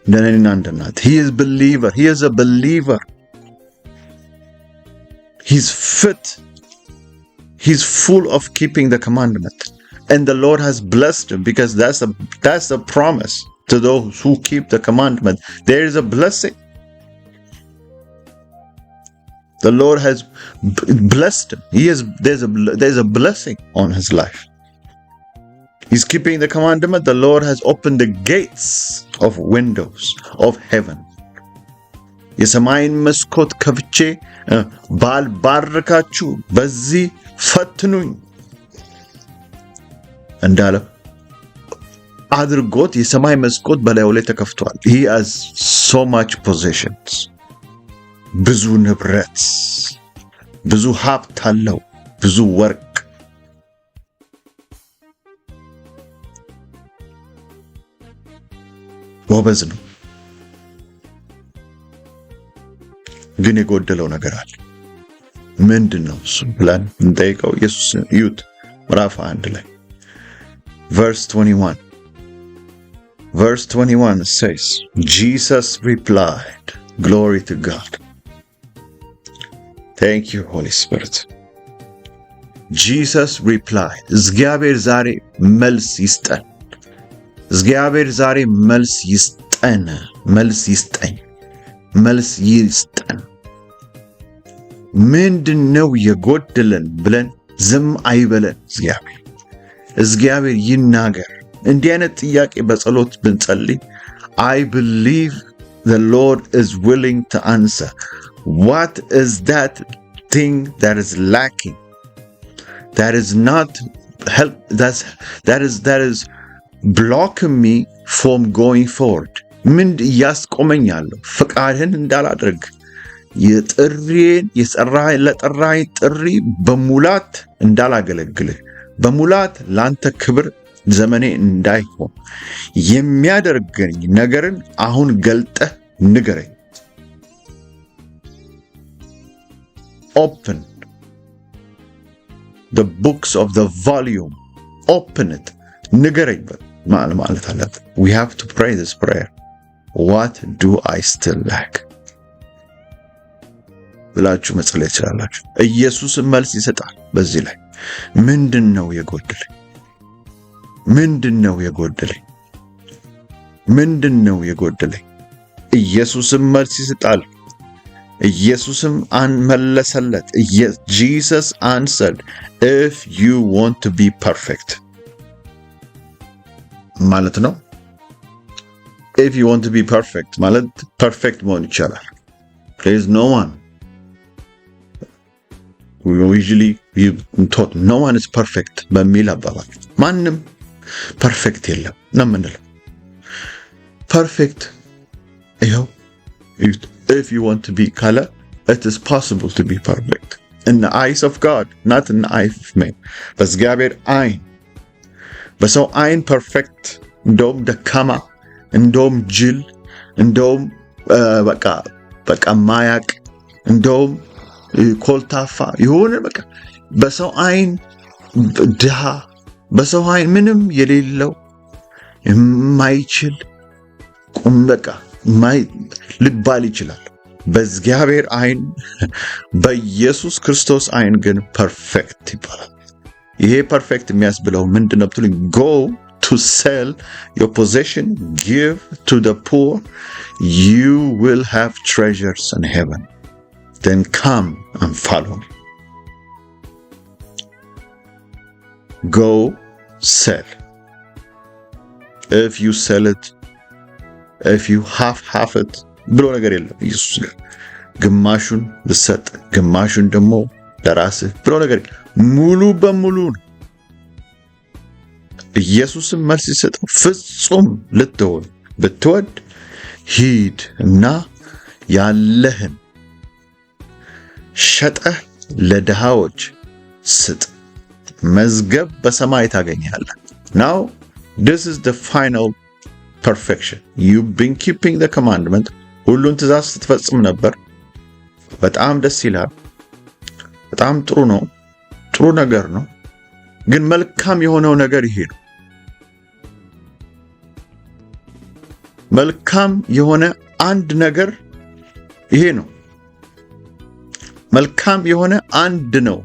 እንደኔና እንደናት he is believer. He is a believer. He's fit. He's full of keeping the commandment, and the Lord has blessed him, because that's a promise to those who keep the commandment. There is a blessing. The Lord has blessed him. There's a blessing on his life. He's keeping the commandment. The Lord has opened the gates of windows of heaven. የሰማይን መስኮት ከፍቼ ባልባርካችሁ በዚህ ፈትኑኝ እንዳለ አድርጎት የሰማይ መስኮት በላዩ ላይ ተከፍቷል። He has so much possessions. ብዙ ንብረት፣ ብዙ ሀብት አለው፣ ብዙ ወርቅ። ጎበዝ ነው። ግን የጎደለው ነገር አለ። ምንድን ነው እሱ ብለን እንጠይቀው። ኢየሱስ እዩት ምዕራፍ 1 ላይ verse 21 says, Jesus replied, glory to God. Thank you, Holy Spirit. Jesus replied. እግዚአብሔር ዛሬ መልስ ይስጠን። እግዚአብሔር ዛሬ መልስ ይስጠን። ምንድነው የጎደለን ብለን ዝም አይበለን። እግዚአብሔር ይናገር። እንዲህ አይነት ጥያቄ በጸሎት ብንጸልይ I believe the Lord is willing to answer. What is that thing that is lacking? That is not help. That is blocking me from going forward. ምን ያስቆመኛለሁ ፍቃድህን እንዳላደርግ? ለጠራኸኝ ጥሪ በሙላት እንዳላገለግልህ፣ በሙላት ላንተ ክብር ዘመኔ እንዳይሆን የሚያደርገኝ ነገርን አሁን ገልጠህ ንገረኝ። Open the books of the volume. Open it. ንገረኝ ማለት አለብን። We have to pray this prayer. What do I still lack? ብላችሁ መጸለይ ትችላላችሁ። ኢየሱስ መልስ ይሰጣል። በዚህ ላይ ምንድነው የጎደለኝ? ኢየሱስም መልስ ይሰጣል። ኢየሱስም መለሰለት። Jesus answered, if you want to be perfect ማለት ነው። if you want to be perfect ማለት ፐርፌክት መሆን ይቻላል። There is no one. We usually taught no one is perfect በሚል አባባል ማንም ፐርፌክት የለም ነው የምንለው። ፐርፌክት ይኸው if you want to be ካለ it is possible to be perfect in the eyes of God, not in the eyes of man. በእግዚአብሔር አይን በሰው አይን ፐርፌክት እንደውም ደካማ እንደውም ጅል እንደውም በቃ ማያቅ እንደውም ኮልታፋ የሆነ በቃ በሰው አይን ድሃ በሰው አይን ምንም የሌለው የማይችል በቃ ልባል ይችላል። በእግዚአብሔር አይን በኢየሱስ ክርስቶስ አይን ግን ፐርፌክት ይባላል። ይሄ ፐርፌክት የሚያስብለው ምንድነው ብትሉኝ go to sell your possession, give to the poor, you will have treasures in heaven. Then come and follow me. Go sell. If you sell it, if you half it, ብሎ ነገር የለም ኢየሱስ ጋር። ግማሹን ልሰጥ ግማሹን ደግሞ ለራስህ ብሎ ነገር ሙሉ በሙሉ ነው። ኢየሱስም መልስ ሲሰጠው ፍጹም ልትሆን ብትወድ ሂድ እና ያለህን ሸጠህ ለድሃዎች ስጥ፣ መዝገብ በሰማይ ታገኛለህ። Now this is the final perfection. You've been keeping the commandment. ሁሉን ትእዛዝ ስትፈጽም ነበር። በጣም ደስ ይላል። በጣም ጥሩ ነው። ጥሩ ነገር ነው። ግን መልካም የሆነው ነገር ይሄ ነው። መልካም የሆነ አንድ ነገር ይሄ ነው። መልካም የሆነ አንድ ነው።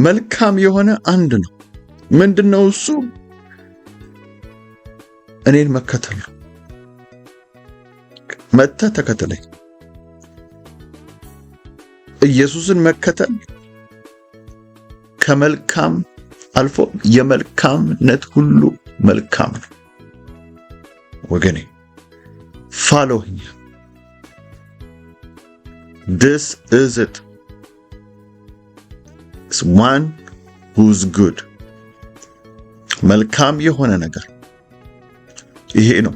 መልካም የሆነ አንድ ነው። ምንድነው እሱ? እኔን መከተል ነው። መተህ ተከተለኝ። ኢየሱስን መከተል ከመልካም አልፎ የመልካምነት ሁሉ መልካም ነው። ወገኔ follow him. This is it. It's one who's good. መልካም የሆነ ነገር ይሄ ነው።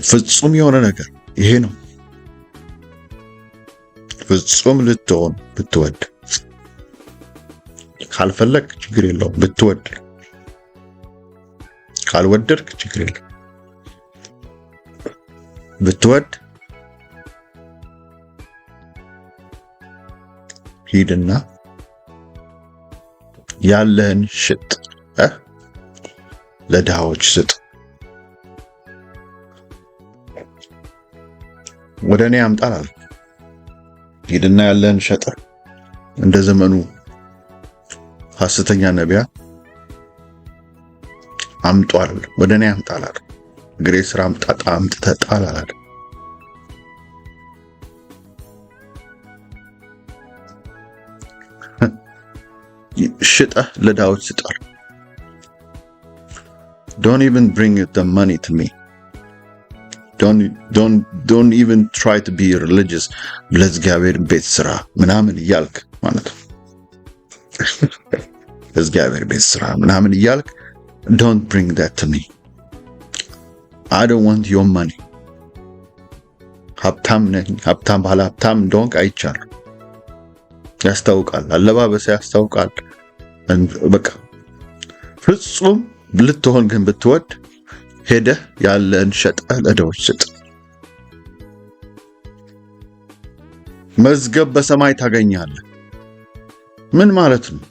ፍጹም የሆነ ነገር ይሄ ነው። ፍጹም ልትሆን ብትወድ፣ ካልፈለክ ችግር የለውም ብትወድ፣ ካልወደድክ ችግር የለውም ብትወድ ሂድና ያለህን ሽጥ ለድሃዎች ስጥ። ወደ እኔ አምጣላል። ሂድና ያለህን ሸጠ። እንደ ዘመኑ ሐሰተኛ ነቢያት አምጧል። ወደ እኔ አምጣላል። እግሬ ስራ አምጥተህ ጣል አላለ። ሽጠህ ለድሃዎች ስጥ። Don't even bring the money to me. Don't even try to be religious. ለእግዚአብሔር ቤት ስራ ምናምን እያልክ ማለት ነው። ለእግዚአብሔር ቤት ስራ ምናምን እያልክ don't bring that to me. I don't want your money. ሀብታም ነኝ፣ ሀብታም ባለ ሀብታም እንደሆንክ አይቻልም። ያስታውቃል፣ አለባበስ ያስታውቃል። በቃ ፍጹም ልትሆን ግን ብትወድ ሄደህ ያለን ሸጠህ ለድሆች ስጥ። መዝገብ በሰማይ ታገኛለህ። ምን ማለት ነው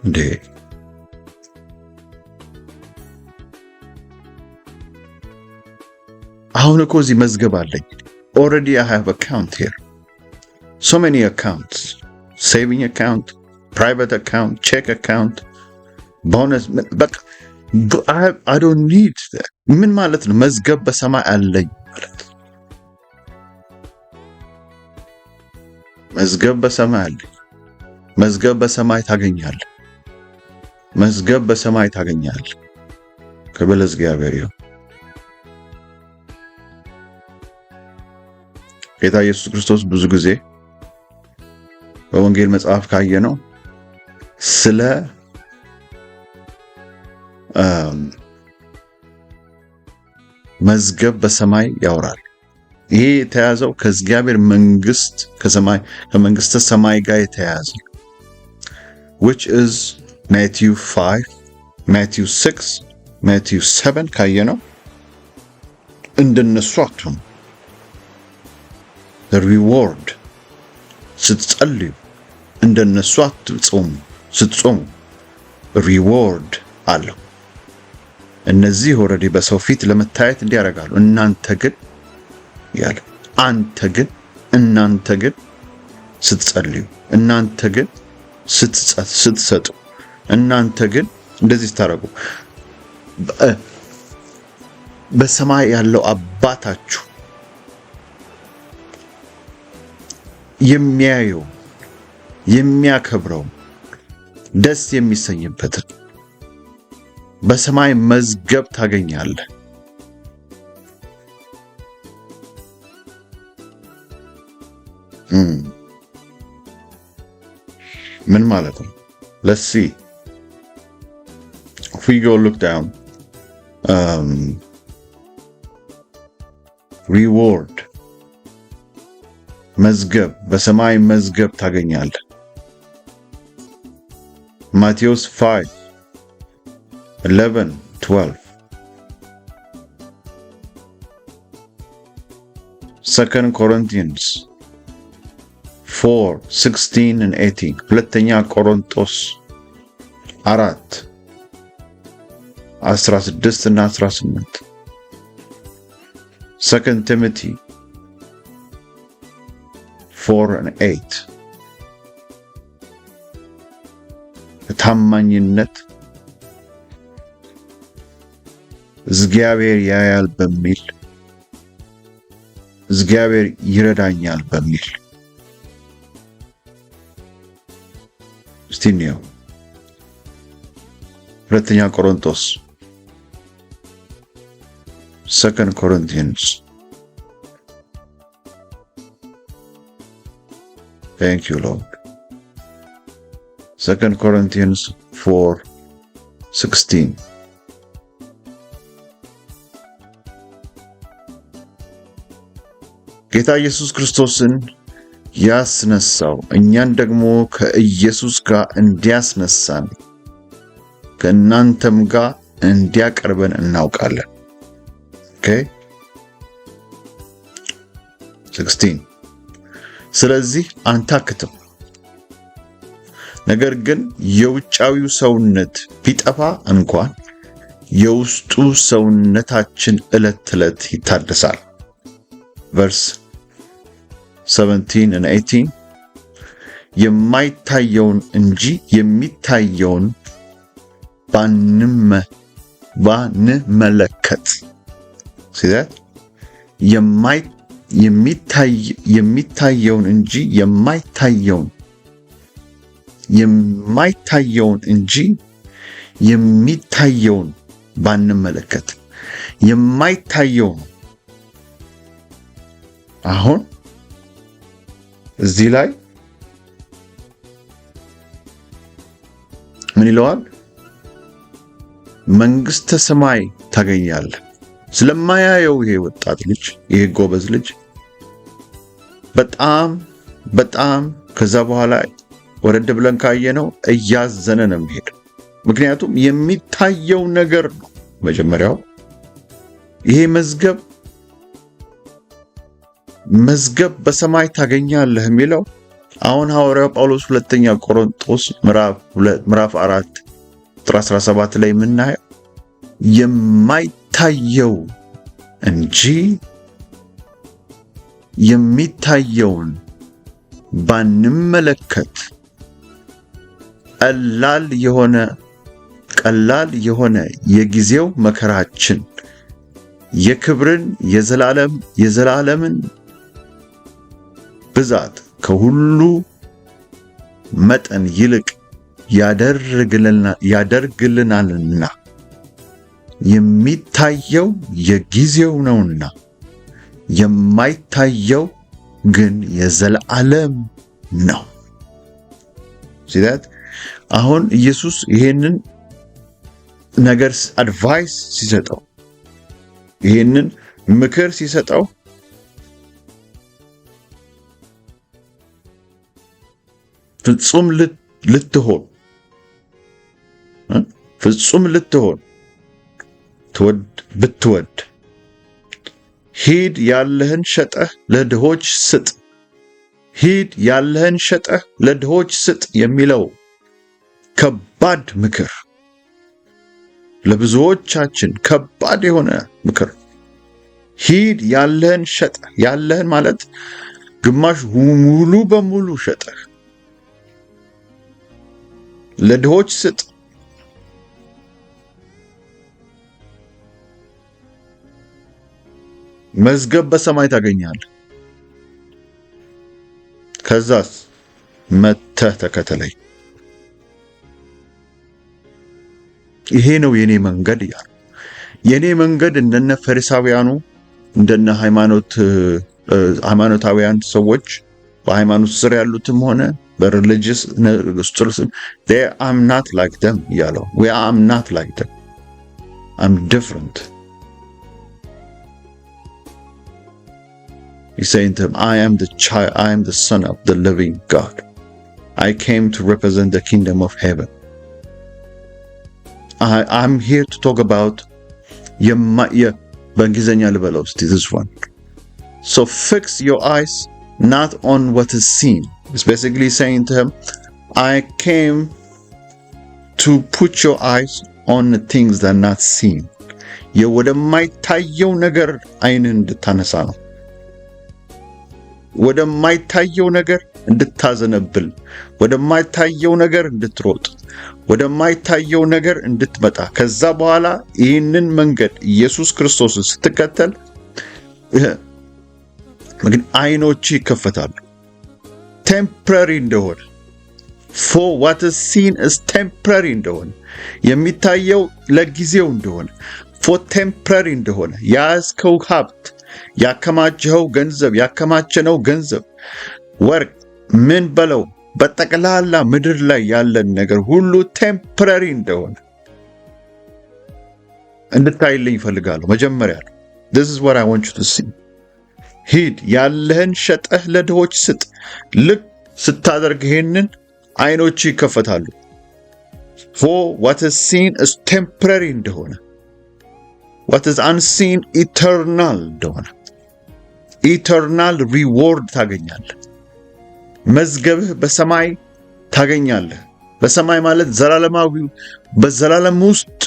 እንዴ? አሁን እኮ እዚህ መዝገብ አለኝ። already I have account here. So many accounts. Saving account, private account, check account, bonus. በቃ I don't need that. ምን ማለት ነው? መዝገብ በሰማይ አለኝ ማለት መዝገብ በሰማይ አለኝ። መዝገብ በሰማይ ታገኛለህ። መዝገብ በሰማይ ታገኛለህ። ክብር ለእግዚአብሔር ይሁን። ጌታ ኢየሱስ ክርስቶስ ብዙ ጊዜ በወንጌል መጽሐፍ ካየነው ስለ መዝገብ በሰማይ ያወራል። ይሄ የተያዘው ከእግዚአብሔር መንግስት ከመንግስተ ሰማይ ጋር የተያዘ which is Matthew 5, Matthew 6, Matthew 7 ካየነው እንደነሱ አትሁኑ። the reward ስትጸልዩ እንደነሱ አትጾሙ። ስትጾሙ ሪዋርድ አለው። እነዚህ ኦልሬዲ በሰው ፊት ለመታየት እንዲያደርጋሉ። እናንተ ግን ስትጸልዩ፣ እናንተ ግን ስትሰጡ፣ እናንተ ግን እንደዚህ ስታደርጉ በሰማይ ያለው አባታችሁ የሚያየው የሚያከብረው ደስ የሚሰኝበትን በሰማይ መዝገብ ታገኛለህ። ምን ማለት ነው? let's see if we go look down reward መዝገብ በሰማይ መዝገብ ታገኛለህ። ማቴዎስ 5:11-12 2 Corinthians 4:16-18 ሁለተኛ ቆሮንቶስ 4:16-18 2 Timothy 4:8 ታማኝነት እግዚአብሔር ያያል በሚል እግዚአብሔር ይረዳኛል በሚል ስቲኒዮ ሁለተኛ ቆሮንቶስ 2 Corinthians Thank you, Lord. 2 Corinthians 4:16 ጌታ ኢየሱስ ክርስቶስን ያስነሳው እኛን ደግሞ ከኢየሱስ ጋር እንዲያስነሳን ከእናንተም ጋር እንዲያቀርበን እናውቃለን። Okay? 16 ስለዚህ አንታክትም። ነገር ግን የውጫዊው ሰውነት ቢጠፋ እንኳን የውስጡ ሰውነታችን ዕለት ዕለት ይታደሳል። verse 17 and 18 የማይታየውን እንጂ የሚታየውን ባንመለከት see that የሚታየውን እንጂ የሚታየውን ባንመለከት የማይታየውን አሁን እዚህ ላይ ምን ይለዋል? መንግስተ ሰማይ ታገኛለህ። ስለማያየው ይሄ ወጣት ልጅ ይሄ ጎበዝ ልጅ በጣም ከዛ በኋላ ወረድ ብለን ካየነው እያዘነ ነው የሚሄድ። ምክንያቱም የሚታየው ነገር ነው መጀመሪያው። ይሄ መዝገብ በሰማይ ታገኛለህ የሚለው አሁን ሐዋርያው ጳውሎስ ሁለተኛ ቆሮንቶስ ምዕራፍ 4:17 ላይ የምናየው የማይታየው እንጂ የሚታየውን ባንመለከት ቀላል የሆነ የጊዜው መከራችን የክብርን የዘላለምን ብዛት ከሁሉ መጠን ይልቅ ያደርግልናልና የሚታየው የጊዜው ነውና የማይታየው ግን የዘላለም ነው። ሲዳት አሁን ኢየሱስ ይሄንን ነገር አድቫይስ ሲሰጠው ይሄንን ምክር ሲሰጠው ፍጹም ልትሆን ብትወድ ሂድ ያለህን ሸጠህ ለድሆች ስጥ። ሂድ ያለህን ሸጠህ ለድሆች ስጥ የሚለው ከባድ ምክር፣ ለብዙዎቻችን ከባድ የሆነ ምክር። ሂድ ያለህን ሸጠህ፣ ያለህን ማለት ግማሽ ሙሉ በሙሉ ሸጠህ ለድሆች ስጥ። መዝገብ በሰማይ ታገኛለህ። ከዛስ መተህ ተከተለኝ። ይሄ ነው የኔ መንገድ ያለው። የኔ መንገድ እንደነ ፈሪሳውያኑ እንደነ ሃይማኖታውያን ሰዎች በሃይማኖት ስር ያሉትም ሆነ በሪሊጂየስ they I'm not like them ያለው I'm not like them, I'm different. He's saying to him, I am the son of the living God. I came to represent the kingdom of heaven. I'm here to talk about this one. So fix your eyes not on what is seen. It's basically saying to him, I came to put your eyes on the things that are not seen. ወደማይታየው ነገር አይንን እንድታነሳ ነው። ወደማይታየው ነገር እንድታዘነብል፣ ወደማይታየው ነገር እንድትሮጥ፣ ወደማይታየው ነገር እንድትመጣ። ከዛ በኋላ ይህንን መንገድ ኢየሱስ ክርስቶስን ስትከተል ግን አይኖች ይከፈታሉ። ቴምፖራሪ እንደሆነ for what is seen is temporary እንደሆነ የሚታየው ለጊዜው እንደሆነ for temporary እንደሆነ ያስከው ሀብት ያከማቸው ገንዘብ ያከማቸነው ገንዘብ ወርቅ ምን በለው በጠቅላላ ምድር ላይ ያለን ነገር ሁሉ ቴምፖራሪ እንደሆነ እንድታይልኝ ፈልጋለሁ። መጀመሪያ this is what I want you to see. ሂድ ያለህን ሸጠህ ለድሆች ስጥ። ልክ ስታደርግ ይሄንን አይኖች ይከፈታሉ። for what is seen is temporary እንደሆነ what is unseen eternal እንደሆነ eternal reward ታገኛለህ። መዝገብህ በሰማይ ታገኛለህ። በሰማይ ማለት ዘላለማዊ፣ በዘላለም ውስጥ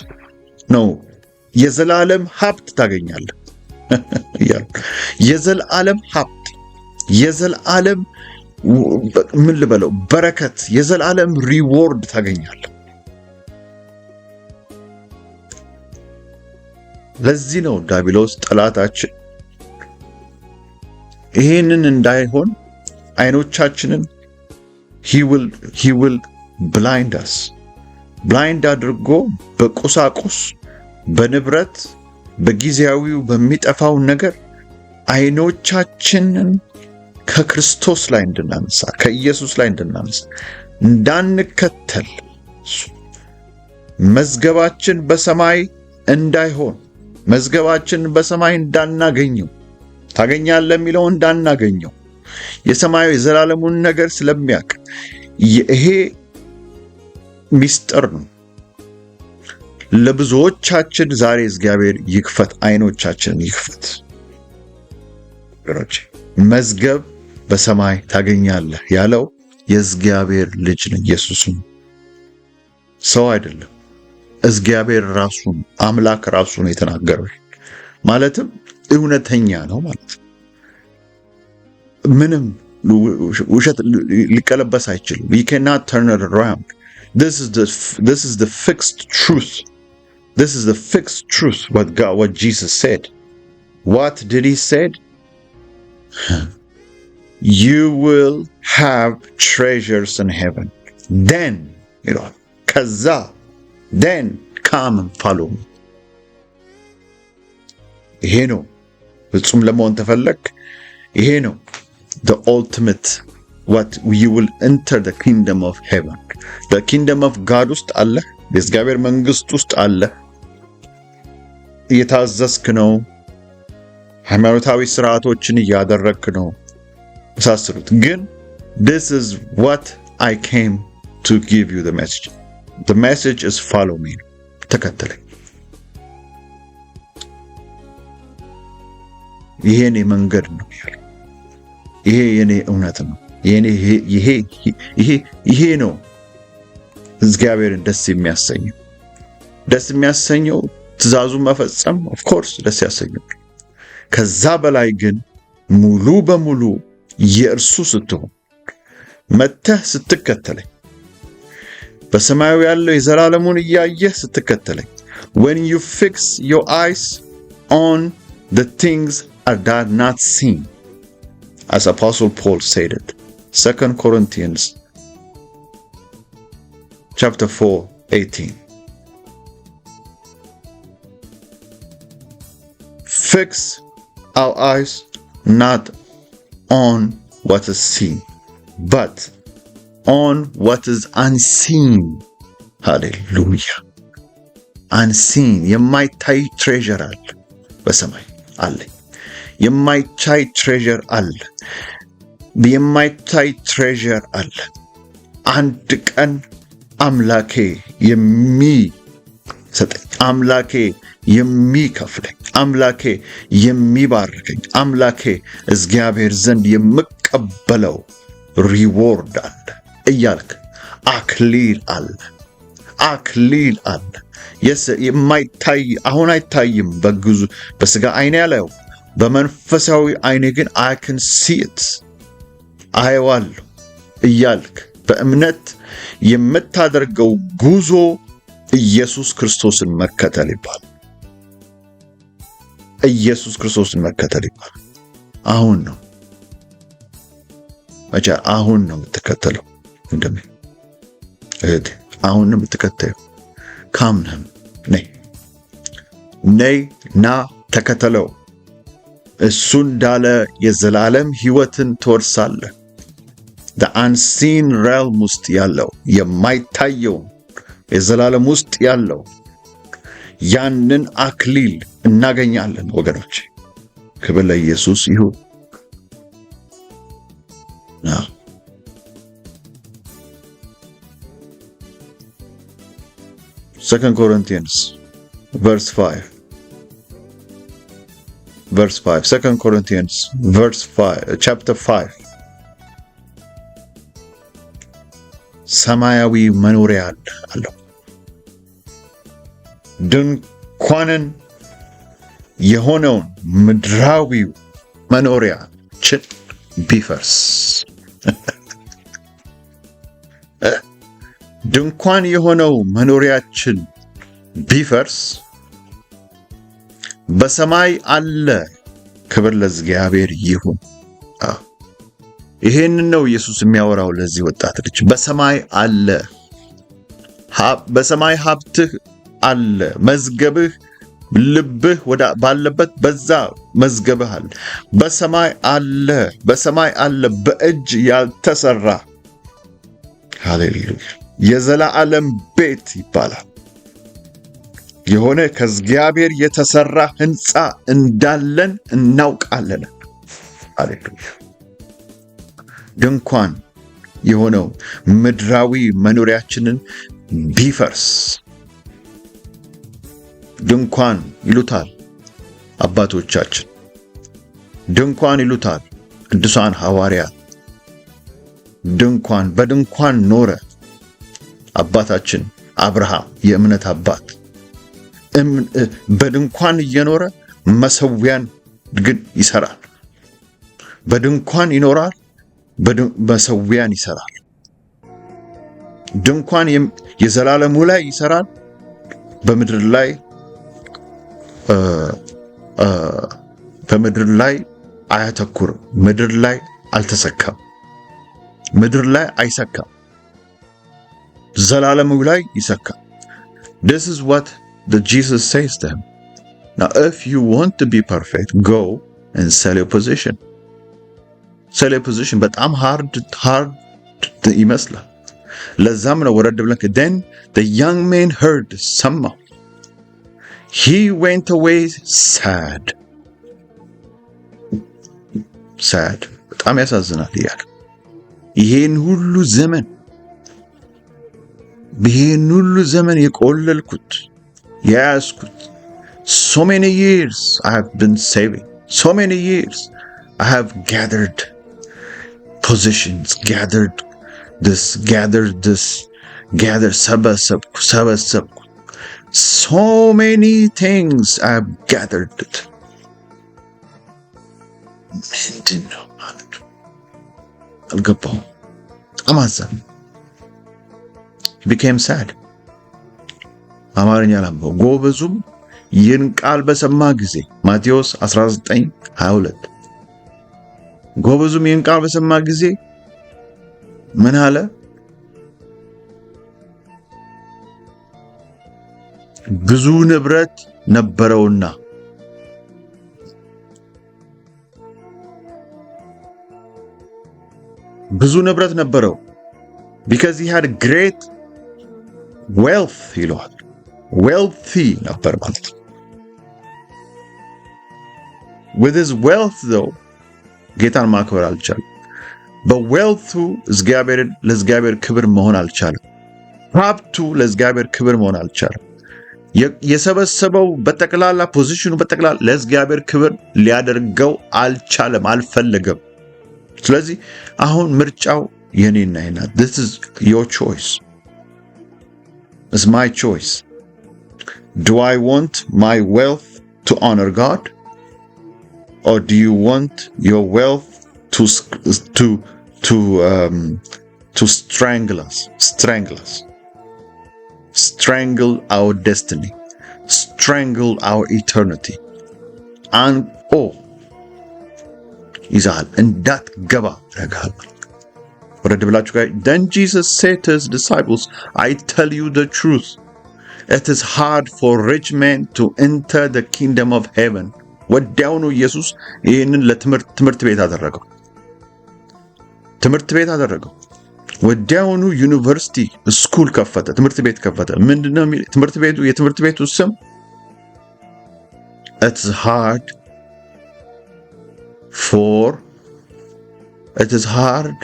ነው። የዘላለም ሀብት ታገኛለህ። የዘላለም ሀብት፣ የዘላለም ምን ልበለው በረከት፣ የዘላለም ሪዎርድ ታገኛለህ። ለዚህ ነው ዲያብሎስ ጠላታችን ይሄንን እንዳይሆን አይኖቻችንን he will blind us, blind አድርጎ በቁሳቁስ በንብረት በጊዜያዊው በሚጠፋው ነገር አይኖቻችንን ከክርስቶስ ላይ እንድናነሳ ከኢየሱስ ላይ እንድናነሳ እንዳንከተል መዝገባችን በሰማይ እንዳይሆን መዝገባችን በሰማይ እንዳናገኘው ታገኛለህ የሚለው እንዳናገኘው የሰማዩ የዘላለሙን ነገር ስለሚያውቅ ይሄ ሚስጥር ነው። ለብዙዎቻችን ዛሬ እግዚአብሔር ይክፈት፣ አይኖቻችንን ይክፈት። ወገኖቼ መዝገብ በሰማይ ታገኛለህ ያለው የእግዚአብሔር ልጅ ነው፣ ኢየሱስ ነው፣ ሰው አይደለም። እግዚአብሔር ራሱን አምላክ ራሱን የተናገረው ማለትም እውነተኛ ነው ማለት ነው። ምንም ውሸት ሊቀለበስ አይችልም። we cannot turn it around. This is the fixed truth. This is the fixed truth what Jesus said. What did he said? You will have treasures in heaven. Then, kaza, then come and follow me. ይሄ ነው ፍጹም ለመሆን ተፈለክ። ይሄ ነው the ultimate what you will enter the kingdom of heaven. The kingdom of God ውስጥ አለ። የእግዚአብሔር መንግስት ውስጥ አለ። እየታዘዝክ ነው። ሃይማኖታዊ ስርዓቶችን እያደረግክ ነው። መሳሰሉት ግን this is what I came to give you the message. The message is follow me. ተከተለኝ። ይሄ የኔ መንገድ ነው ያለ። ይሄ የኔ እውነት ነው። ይሄ ነው እግዚአብሔርን ደስ የሚያሰኘው። ደስ የሚያሰኘው ትእዛዙን መፈጸም of course ደስ ያሰኘው። ከዛ በላይ ግን ሙሉ በሙሉ የእርሱ ስትሆን መተህ ስትከተለኝ በሰማዩ ያለው የዘላለሙን እያየህ ስትከተለኝ when you fix your eyes on the things that are not seen, as Apostle Paul said it, 2 Corinthians chapter 4:18. Fix our eyes not on what is seen, but on what is unseen. Hallelujah. Unseen. የማይታይ treasure አለ በሰማይ አለ። የማይታይ treasure አለ። የማይታይ treasure አለ። አንድ ቀን አምላኬ የሚሰጠኝ፣ አምላኬ የሚከፍለኝ፣ አምላኬ የሚባርከኝ፣ አምላኬ እግዚአብሔር ዘንድ የምቀበለው ሪዎርድ አለ እያልክ አክሊል አለ፣ አክሊል አለ። የማይታይ አሁን አይታይም በስጋ አይኔ ያለው በመንፈሳዊ አይኔ ግን I can see it አየዋለሁ እያልክ በእምነት የምታደርገው ጉዞ ኢየሱስ ክርስቶስን መከተል ይባላል። ኢየሱስ ክርስቶስን መከተል ይባላል። አሁን ነው አሁን ነው የምትከተለው። እንደም እህቴ አሁን ነው የምትከተለው። ካምነም ነይ ና ተከተለው። እሱ እንዳለ የዘላለም ሕይወትን ትወርሳለህ። the unseen realm ውስጥ ያለው የማይታየው የዘላለም ውስጥ ያለው ያንን አክሊል እናገኛለን ወገኖች። ክብር ለኢየሱስ ይሁን። Now, 2 Corinthians verse 5. Verse 5. 2 Corinthians verse 5, chapter 5. ሰማያዊ መኖሪያ አለው። ድንኳንን የሆነውን ምድራዊው መኖሪያችን ቢፈርስ ድንኳን የሆነው መኖሪያችን ቢፈርስ በሰማይ አለ። ክብር ለእግዚአብሔር ይሁን። ይሄንን ነው ኢየሱስ የሚያወራው ለዚህ ወጣት ልጅ። በሰማይ አለ፣ በሰማይ ሀብትህ አለ፣ መዝገብህ ልብህ ባለበት በዛ መዝገብህ አለ። በሰማይ አለ፣ በሰማይ አለ፣ በእጅ ያልተሰራ ሃሌሉያ የዘላለም ቤት ይባላል። የሆነ ከእግዚአብሔር የተሰራ ሕንፃ እንዳለን እናውቃለን። ሃሌሉያ ድንኳን የሆነው ምድራዊ መኖሪያችንን ቢፈርስ ድንኳን ይሉታል አባቶቻችን፣ ድንኳን ይሉታል ቅዱሳን ሐዋርያት። ድንኳን በድንኳን ኖረ አባታችን አብርሃም የእምነት አባት። በድንኳን እየኖረ መሰዊያን ግን ይሰራል። በድንኳን ይኖራል፣ መሰዊያን ይሰራል። ድንኳን የዘላለሙ ላይ ይሰራል፣ በምድር ላይ አያተኩርም። ምድር ላይ አልተሰካም፣ ምድር ላይ አይሰካም፣ ዘላለሙ ላይ ይሰካል። This is what Jesus says to him. Now if you want to be perfect, go and sell your position. ስለ ፖዚሽን በጣም ሃርድ ይመስላል። ለዛም ነው ወረድ ብለን then the young man heard ሰማው he went away sad በጣም ያሳዝናል እያለ ይሄን ሁሉ ዘመን የቆለልኩት ያስኩት so many years I have been saving, so many years I have gathered positions, gathered ሰበሰብኩ so many things I have gathered it. ምንድን ነው ማለት አልገባውም። አማዛን became sad አማርኛ ላምበው ጎበዙም ይህን ቃል በሰማ ጊዜ ማቴዎስ 19:22 ጎበዙም ይህን ቃል በሰማ ጊዜ ምን አለ? ብዙ ንብረት ነበረውና because he had great wealth ይለዋል። wealthy ነበር ማለት ነው። with his wealth though ጌታን ማክበር አልቻለም። በዌልቱ ለእግዚአብሔር ክብር መሆን አልቻለም። ሀብቱ ለእግዚአብሔር ክብር መሆን አልቻለም። የሰበሰበው በጠቅላላ ፖዚሽኑ በጠቅላላ ለእግዚአብሔር ክብር ሊያደርገው አልቻለም፣ አልፈለገም። ስለዚህ አሁን ምርጫው የኔና የናንተ this is your choice, it's my choice. Do I want my wealth to honor God, or do you want your wealth to strangle our destiny, strangle our eternity? And ይዛል እንዳትገባ ያጋል ወረድ ብላችሁ ጋር then Jesus said to his disciples, I tell you the truth, it is hard for rich men to enter the kingdom of heaven. ወዲያውኑ ኢየሱስ ይህንን ለትምህርት ቤት አደረገው። ወዲያውኑ ዩኒቨርሲቲ ስኩል ከፈተ፣ ትምህርት ቤት ከፈተ። ምንድነው የትምህርት ቤቱ ስም? It is hard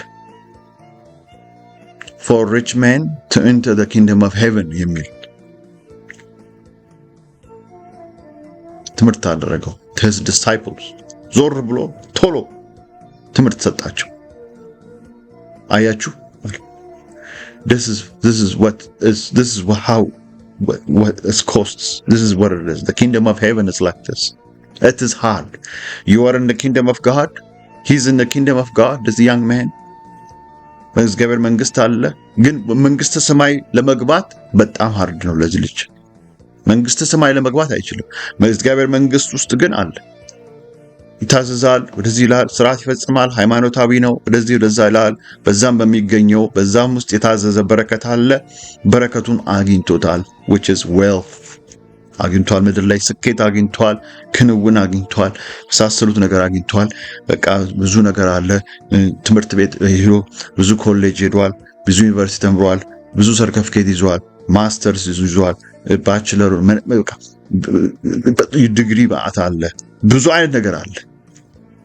for rich men to enter the kingdom of heaven የሚል ትምህርት አደረገው። his disciples ዞር ብሎ ቶሎ ትምህርት ሰጣቸው። አያችሁ? This is what it costs. This is what it is. The kingdom of heaven is like this. It is hard. You are in the kingdom of God. He's in the kingdom of God. This young man. በእግዚአብሔር መንግስት አለ። ግን መንግስተ ሰማይ ለመግባት በጣም ሃርድ ነው ለዚህ ልጅ። መንግስተ ሰማይ ለመግባት አይችልም። በእግዚአብሔር መንግስት ውስጥ ግን አለ። ይታዘዛል፣ ወደዚህ ይላል፣ ስርዓት ይፈጽማል፣ ሃይማኖታዊ ነው፣ ወደዛ ይላል። በዛም ውስጥ የታዘዘ በረከት አለ። በረከቱን አግኝቶታል፣ which is wealth አግኝቷል። ምድር ላይ ስኬት አግኝቷል፣ ክንውን አግኝቷል፣ መሳሰሉት ነገር አግኝቷል። በቃ ብዙ ነገር አለ። ትምህርት ቤት ሄዶ ብዙ ኮሌጅ ሄዷል፣ ብዙ ዩኒቨርሲቲ ተምሯል፣ ብዙ ሰርቲፊኬት ይዟል፣ ማስተርስ ይዟል፣ ባችለር በቃ ዲግሪ ማዕት አለ፣ ብዙ አይነት ነገር አለ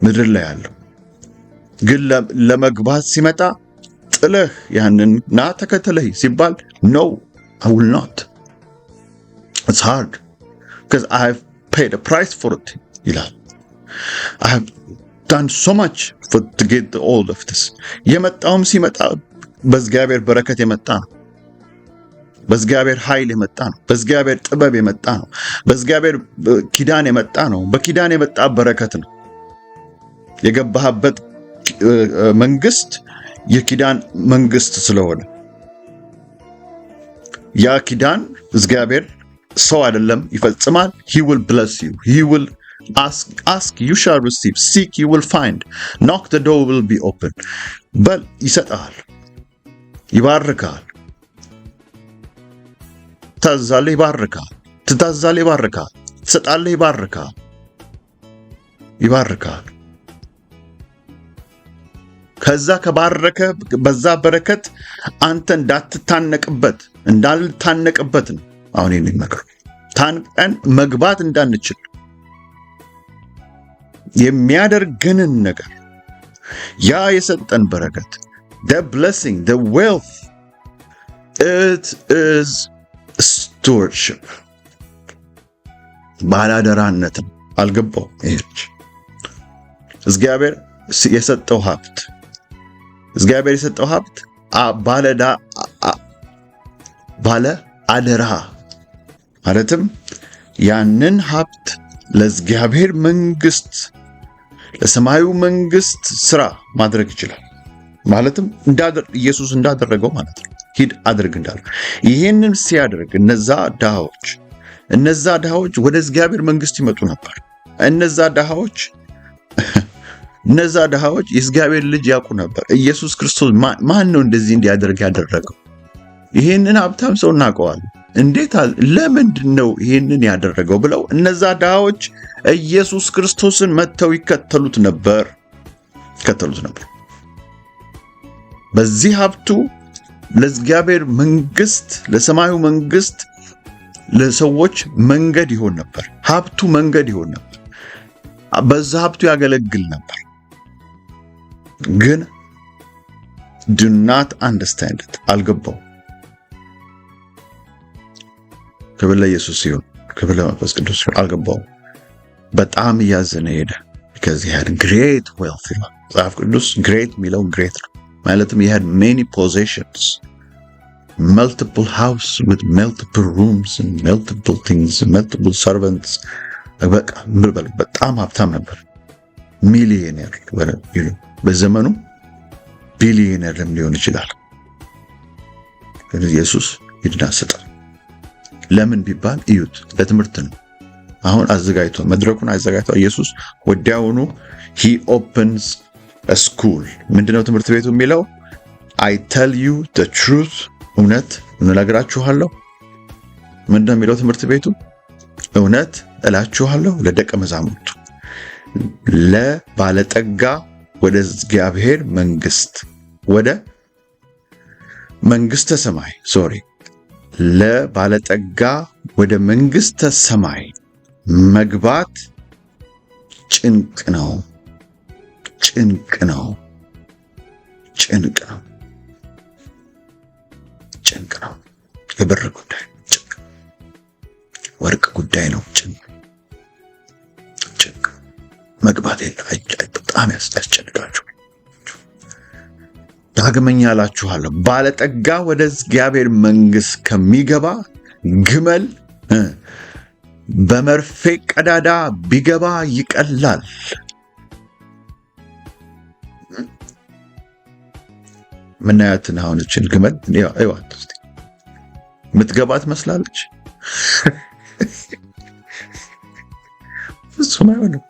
ምድር ላይ ያለው። ግን ለመግባት ሲመጣ ጥለህ ያንን ና ተከተለኝ ሲባል no, I will not. It's hard because I have paid a price for it ይላል። I have done so much to get all of this. የመጣውም ሲመጣ በእግዚአብሔር በረከት የመጣ ነው። በእግዚአብሔር ኃይል የመጣ ነው። በእግዚአብሔር ጥበብ የመጣ ነው። በእግዚአብሔር ኪዳን የመጣ ነው። በኪዳን የመጣ በረከት ነው። የገባህበት መንግስት የኪዳን መንግስት ስለሆነ ያ ኪዳን እግዚአብሔር ሰው አይደለም ይፈጽማል። he will bless you, he will ask you shall receive, seek you will find, knock the door will be open. በል ይሰጣል፣ ይባርካል። ትታዘዛለህ፣ ይባርካል። ትታዘዛለህ፣ ይባርካል። ትሰጣለህ፣ ይባርካል። ከዛ ከባረከ በዛ በረከት አንተ እንዳልታነቅበት ነው አሁን የሚመክረው። ታንቀን መግባት እንዳንችል የሚያደርገንን ነገር ያ የሰጠን በረከት the blessing, the wealth, it is stewardship. ባላደራነትም አልገባው ይሄች እግዚአብሔር የሰጠው ሀብት ባለ አደራ ማለትም ያንን ሀብት ለእግዚአብሔር መንግስት ለሰማዩ መንግስት ስራ ማድረግ ይችላል። ማለትም ኢየሱስ እንዳደረገው ማለት ነው። ሂድ አድርግ እንዳለው ይሄንን ሲያደርግ እነዛ ድሃዎች ወደ እግዚአብሔር መንግስት ይመጡ ነበር። እነዛ ድሃዎች የእግዚአብሔር ልጅ ያውቁ ነበር። ኢየሱስ ክርስቶስ ማን ነው እንደዚህ እንዲያደርግ ያደረገው? ይሄንን ሀብታም ሰው እናውቀዋለን። እንዴት ለምንድን ነው ይሄንን ያደረገው ብለው እነዛ ድሃዎች ኢየሱስ ክርስቶስን መጥተው ይከተሉት ነበር። በዚህ ሀብቱ ለእግዚአብሔር መንግስት ለሰማዩ መንግስት ለሰዎች መንገድ ይሆን ነበር። ሀብቱ መንገድ ይሆን ነበር። በዛ ሀብቱ ያገለግል ነበር። ግን do not understand it አልገባው። ክብር ለኢየሱስ ይሁን፣ ክብር ለመንፈስ ቅዱስ ይሁን። አልገባው። በጣም እያዘነ ሄደ። because he had great wealth ይላል መጽሐፍ ቅዱስ። great የሚለው great ነው ማለትም he had many possessions, multiple house with multiple rooms and multiple things, multiple servants. በጣም ሀብታም ነበር። ሚሊዮኔር በዘመኑ ቢሊዮኔር ሊሆን ይችላል። ግን ኢየሱስ ሂድና ስጥ። ለምን ቢባል እዩት፣ ለትምህርት ነው። አሁን መድረኩን አዘጋጅቶ ኢየሱስ ወዲያውኑ he opens a school። ምንድነው ትምህርት ቤቱ የሚለው? I tell you the truth፣ እውነት እነግራችኋለሁ። ምንድነው የሚለው ትምህርት ቤቱ? እውነት እላችኋለሁ ለደቀ መዛሙርቱ፣ ለባለጠጋ ወደ እግዚአብሔር መንግስት ወደ መንግስተ ሰማይ ለባለጠጋ ወደ መንግስተ ሰማይ መግባት ጭንቅ ነው። የብር ጉዳይ ጭንቅ፣ ወርቅ ጉዳይ ነው ጭንቅ። መግባት በጣም ያስጨንቃችሁ። ዳግመኛ እላችኋለሁ ባለጠጋ ወደ እግዚአብሔር መንግስት ከሚገባ ግመል በመርፌ ቀዳዳ ቢገባ ይቀላል። ምናያትን አሁን እችን ግመል እዩዋት እስቲ። የምትገባ ትመስላለች። ፍጹም አይሆንም።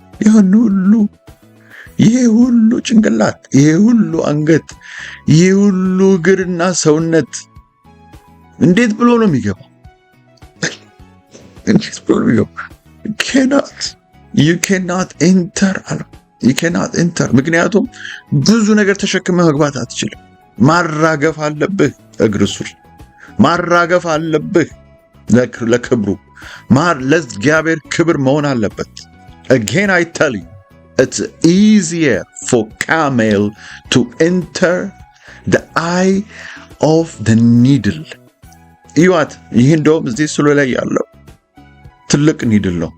ይሄ ሁሉ ጭንቅላት፣ ይሄ ሁሉ አንገት፣ ይሄ ሁሉ እግርና ሰውነት እንዴት ብሎ ነው የሚገባው? You cannot enter። ምክንያቱም ብዙ ነገር ተሸክመ መግባት አትችልም። ማራገፍ አለብህ። እግር ሱሪ ማራገፍ አለብህ። ለክብሩ ለእግዚአብሔር ክብር መሆን አለበት። Again I tell you, it's easier for camel to enter the eye of the needle. ይዋት ይህ እንደውም እዚህ ስሎ ላይ ያለው ትልቅ ኒድል ነው።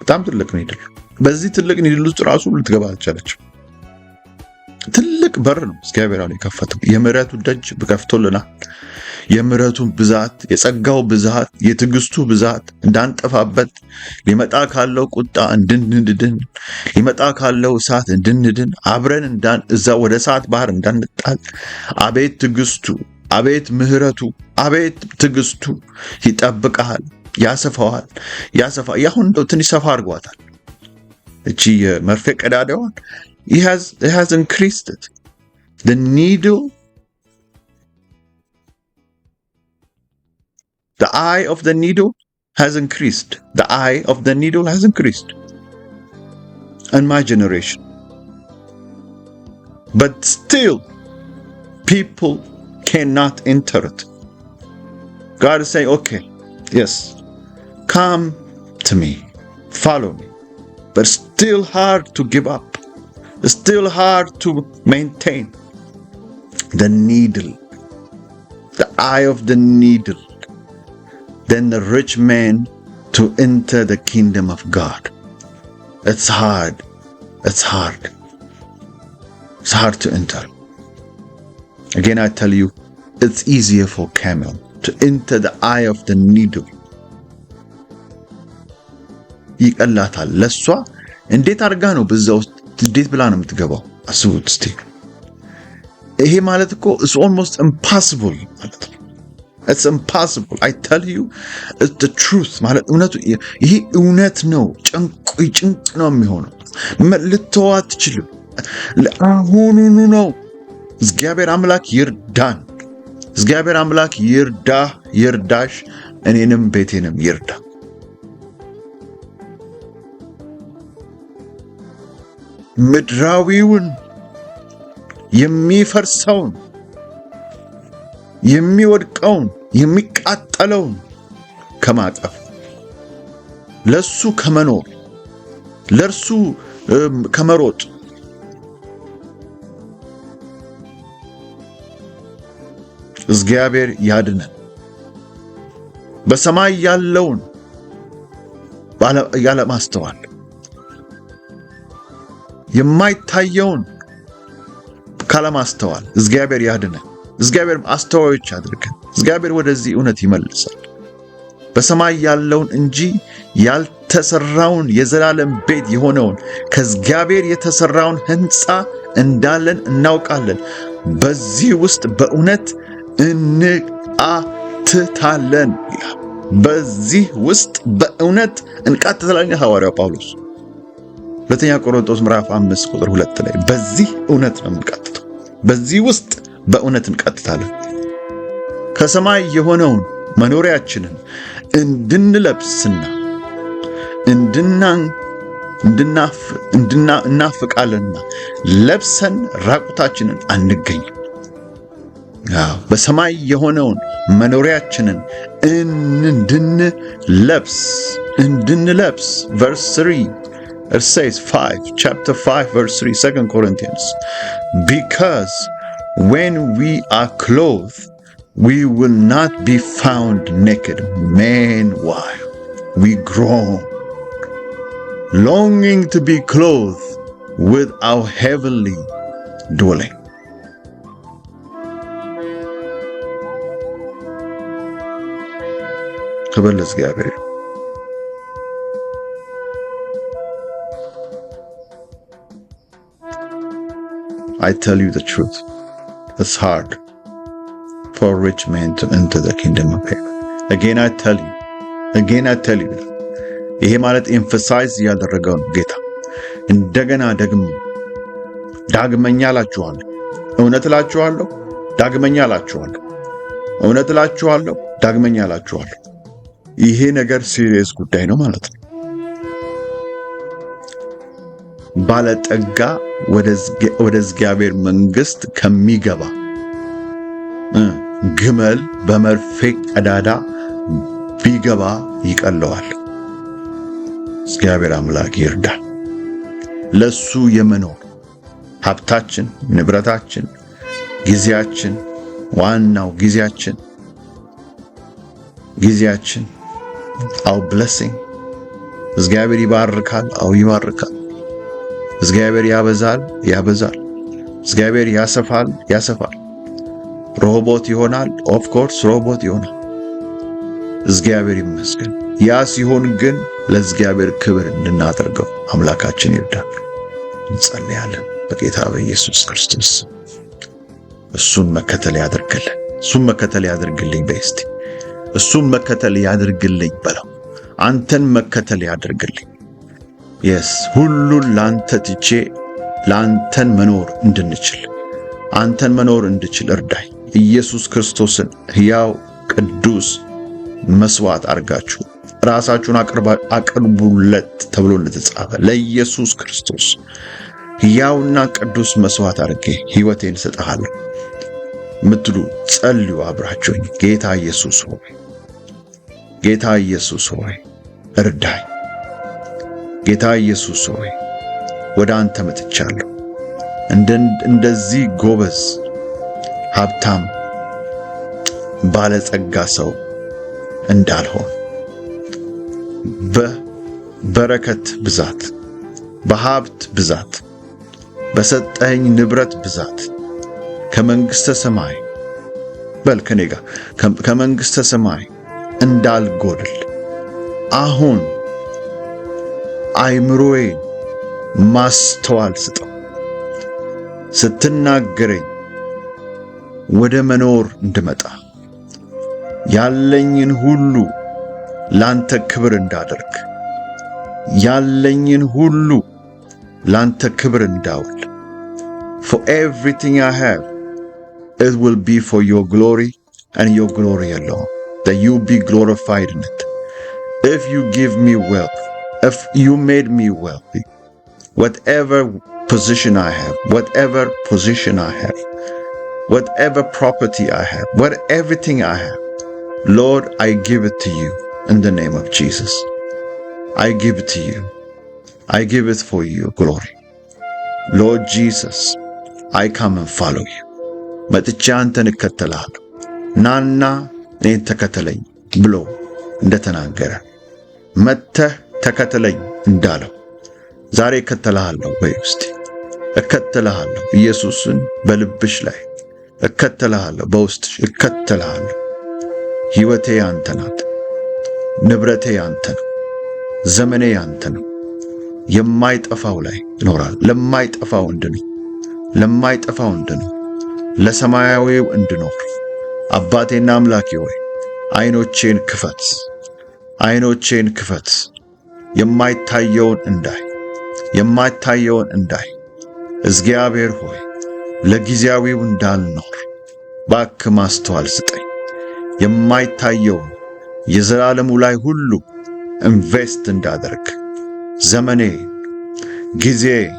በጣም ትልቅ ኒድል። በዚህ ትልቅ ኒድል ውስጥ ራሱ ልትገባ አልቻለችም። ትልቅ በር ነው እግዚአብሔር አለ የከፈተው። የምህረቱ ደጅ ከፍቶልናል። የምህረቱን ብዛት፣ የጸጋው ብዛት፣ የትዕግስቱ ብዛት እንዳንጠፋበት፣ ሊመጣ ካለው ቁጣ እንድንድን፣ ሊመጣ ካለው እሳት እንድንድን፣ አብረን እዛ ወደ እሳት ባህር እንዳንጣል። አቤት ትዕግስቱ፣ አቤት ምህረቱ፣ አቤት ትዕግስቱ። ይጠብቀሃል፣ ያሰፋዋል። ያሁን እንደው ትንሽ ሰፋ አድርጓታል እቺ የመርፌ ቀዳዳዋን። He has increased it. The needle, the eye of the needle has increased. The eye of the needle has increased. In my generation, But still, people cannot enter it. God is saying, okay, yes, come to me, follow me. But it's still hard to give up. It's still hard to maintain the needle, the eye of the needle. Then the rich man to enter the kingdom of God. It's hard. It's hard. It's hard to enter. Again, I tell you, it's easier for camel to enter the eye of the needle. ይቀላታል። ለሷ እንዴት አድርጋ ነው በዛ ውስጥ እንዴት ብላ ነው የምትገባው? አስቡት እስቲ። ይሄ ማለት እኮ it's almost impossible ማለት ነው። It's impossible. I tell you, it's the truth. ማለት እውነቱ ይሄ እውነት ነው። ጭንቅ ነው የሚሆነው። ልትተው አትችልም። አሁኑኑ ነው። እግዚአብሔር አምላክ ይርዳን። እግዚአብሔር አምላክ ይርዳሽ፣ እኔንም ቤቴንም ይርዳ። ምድራዊውን የሚፈርሰውን የሚወድቀውን የሚቃጠለውን ከማቀፍ ለሱ ከመኖር ለርሱ ከመሮጥ እግዚአብሔር ያድነን። በሰማይ ያለውን ያለ ማስተዋል የማይታየውን ካለማስተዋል እግዚአብሔር ያድነን። እግዚአብሔር አስተዋዮች ያድርገን። እግዚአብሔር ወደዚህ እውነት ይመልሳል። በሰማይ ያለውን እንጂ ያልተሰራውን የዘላለም ቤት የሆነውን ከእግዚአብሔር የተሰራውን ሕንፃ እንዳለን እናውቃለን። በዚህ ውስጥ በእውነት እንቃትታለን ይላል። በዚህ ውስጥ በእውነት እንቃትታለን። ሐዋርያው ጳውሎስ ሁለተኛ ቆሮንቶስ ምዕራፍ 5 ቁጥር 2 ላይ በዚህ እውነት ነው የምንቃትተው። በዚህ ውስጥ በእውነት እንቃትታለን። ከሰማይ የሆነውን መኖሪያችንን እንድንለብስና እናፍቃለንና ለብሰን ራቁታችንን አንገኝም። በሰማይ የሆነውን መኖሪያችንን እንድንለብስ verse 3 it says chapter 5 verse 3 2 Corinthians, because when we are clothed we will not be found naked. Meanwhile we groan, longing to be clothed with our heavenly dwelling. ከበለስ እግዚአብሔር I tell you the truth, it's hard for a rich man to enter the kingdom of heaven. Again I tell you ይሄ ማለት ኤምፋሳይዝ ያደረገው ነው ጌታ። እንደገና ደግሞ ዳግመኛ እላችኋለሁ፣ እውነት እላችኋለሁ፣ ዳግመኛ እላችኋለሁ፣ እውነት እላችኋለሁ፣ ዳግመኛ እላችኋለሁ። ይሄ ነገር ሲሪየስ ጉዳይ ነው ማለት ነው። ባለጠጋ ወደ እግዚአብሔር መንግስት ከሚገባ ግመል በመርፌ ቀዳዳ ቢገባ ይቀለዋል። እግዚአብሔር አምላክ ይርዳል። ለሱ የመኖር ሀብታችን፣ ንብረታችን፣ ጊዜያችን፣ ዋናው ጊዜያችን our blessing እግዚአብሔር ይባርካል። ይባርካል። እግዚአብሔር ያበዛል። እግዚአብሔር ያሰፋል። ሮቦት ይሆናል። ኦፍ ኮርስ ሮቦት ይሆናል። እግዚአብሔር ይመስገን። ያ ሲሆን ግን ለእግዚአብሔር ክብር እንድናደርገው አምላካችን ይርዳል። እንጸልያለን በጌታ በኢየሱስ ክርስቶስ። እሱን መከተል ያድርግልኝ በስቲ እሱን መከተል ያድርግልኝ በለው። አንተን መከተል ያድርግልኝ። yes ሁሉን ላንተ ትቼ ላንተን መኖር እንድችል እርዳይ። ኢየሱስ ክርስቶስን ሕያው ቅዱስ መስዋዕት አድርጋችሁ ራሳችሁን አቅርቡለት ተብሎ እንደተጻፈ ለኢየሱስ ክርስቶስ ሕያውና ቅዱስ መስዋዕት አድርጌ ሕይወቴን እሰጥሃለሁ ምትሉ ጸልዩ አብራችሁኝ። ጌታ ኢየሱስ ሆይ፣ ጌታ ኢየሱስ ሆይ እርዳኝ። ጌታ ኢየሱስ ሆይ ወደ አንተ መጥቻለሁ። እንደዚህ ጎበዝ ሀብታም ባለጸጋ ሰው እንዳልሆን በበረከት ብዛት፣ በሀብት ብዛት፣ በሰጠኝ ንብረት ብዛት ከመንግሥተ ሰማይ በል ከኔ ጋር ከመንግሥተ ሰማይ እንዳልጎድል አሁን አይምሮዬ ማስተዋል ስጠው። ስትናገረኝ ወደ መኖር እንድመጣ ያለኝን ሁሉ ላንተ ክብር እንዳደርግ ያለኝን ሁሉ ላንተ ክብር እንዳውል for everything I have it will be for your glory and your glory alone, that you be glorified in it. If you give me wealth, if you made me wealthy, whatever position I have, whatever property I have, everything I have, Lord, I give it to you in the name of Jesus. I give it to you. I give it for your glory. Lord Jesus, I come and follow you. መጥቼ አንተን እከተልሃለሁ። ናና እኔን ተከተለኝ ብሎ እንደተናገረ መጥተህ ተከተለኝ እንዳለው ዛሬ እከተልሃለሁ። በውስጤ እከተልሃለሁ። ኢየሱስን በልብሽ ላይ እከተልሃለሁ። በውስጥሽ እከተልሃለሁ። ሕይወቴ ያንተ ናት። ንብረቴ ያንተ ነው። ዘመኔ ያንተ ነው። የማይጠፋው ላይ እኖራለሁ። ለማይጠፋው እንድኖር ለማይጠፋው እንድኖር ለሰማያዊው እንድኖር አባቴና አምላኬ ሆይ ዓይኖቼን ክፈት፣ ዓይኖቼን ክፈት። የማይታየውን እንዳይ እግዚአብሔር ሆይ ለጊዜያዊው እንዳልኖር እባክህ ማስተዋል ስጠኝ። የማይታየውን የዘላለሙ ላይ ሁሉ ኢንቨስት እንዳደርግ ዘመኔን፣ ጊዜን፣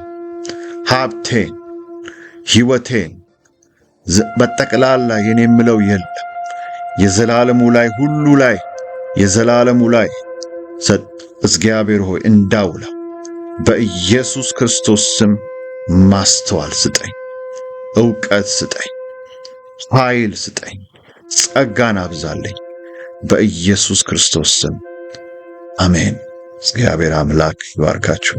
ሀብቴን፣ ሕይወቴን በጠቅላላ የኔ የምለው የለም የዘላለሙ ላይ ሁሉ ላይ የዘላለሙ ላይ እግዚአብሔር ሆይ እንዳውለው በኢየሱስ ክርስቶስ ስም ማስተዋል ስጠኝ፣ ዕውቀት ስጠኝ፣ ኃይል ስጠኝ፣ ጸጋን አብዛለኝ በኢየሱስ ክርስቶስ ስም አሜን። እግዚአብሔር አምላክ ይባርካችሁ።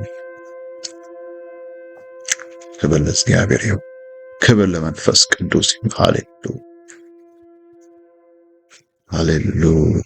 ክብር ለእግዚአብሔር ይሁን። ክብር ለመንፈስ ቅዱስ ይሁን። ሃሌሉያ ሃሌሉያ።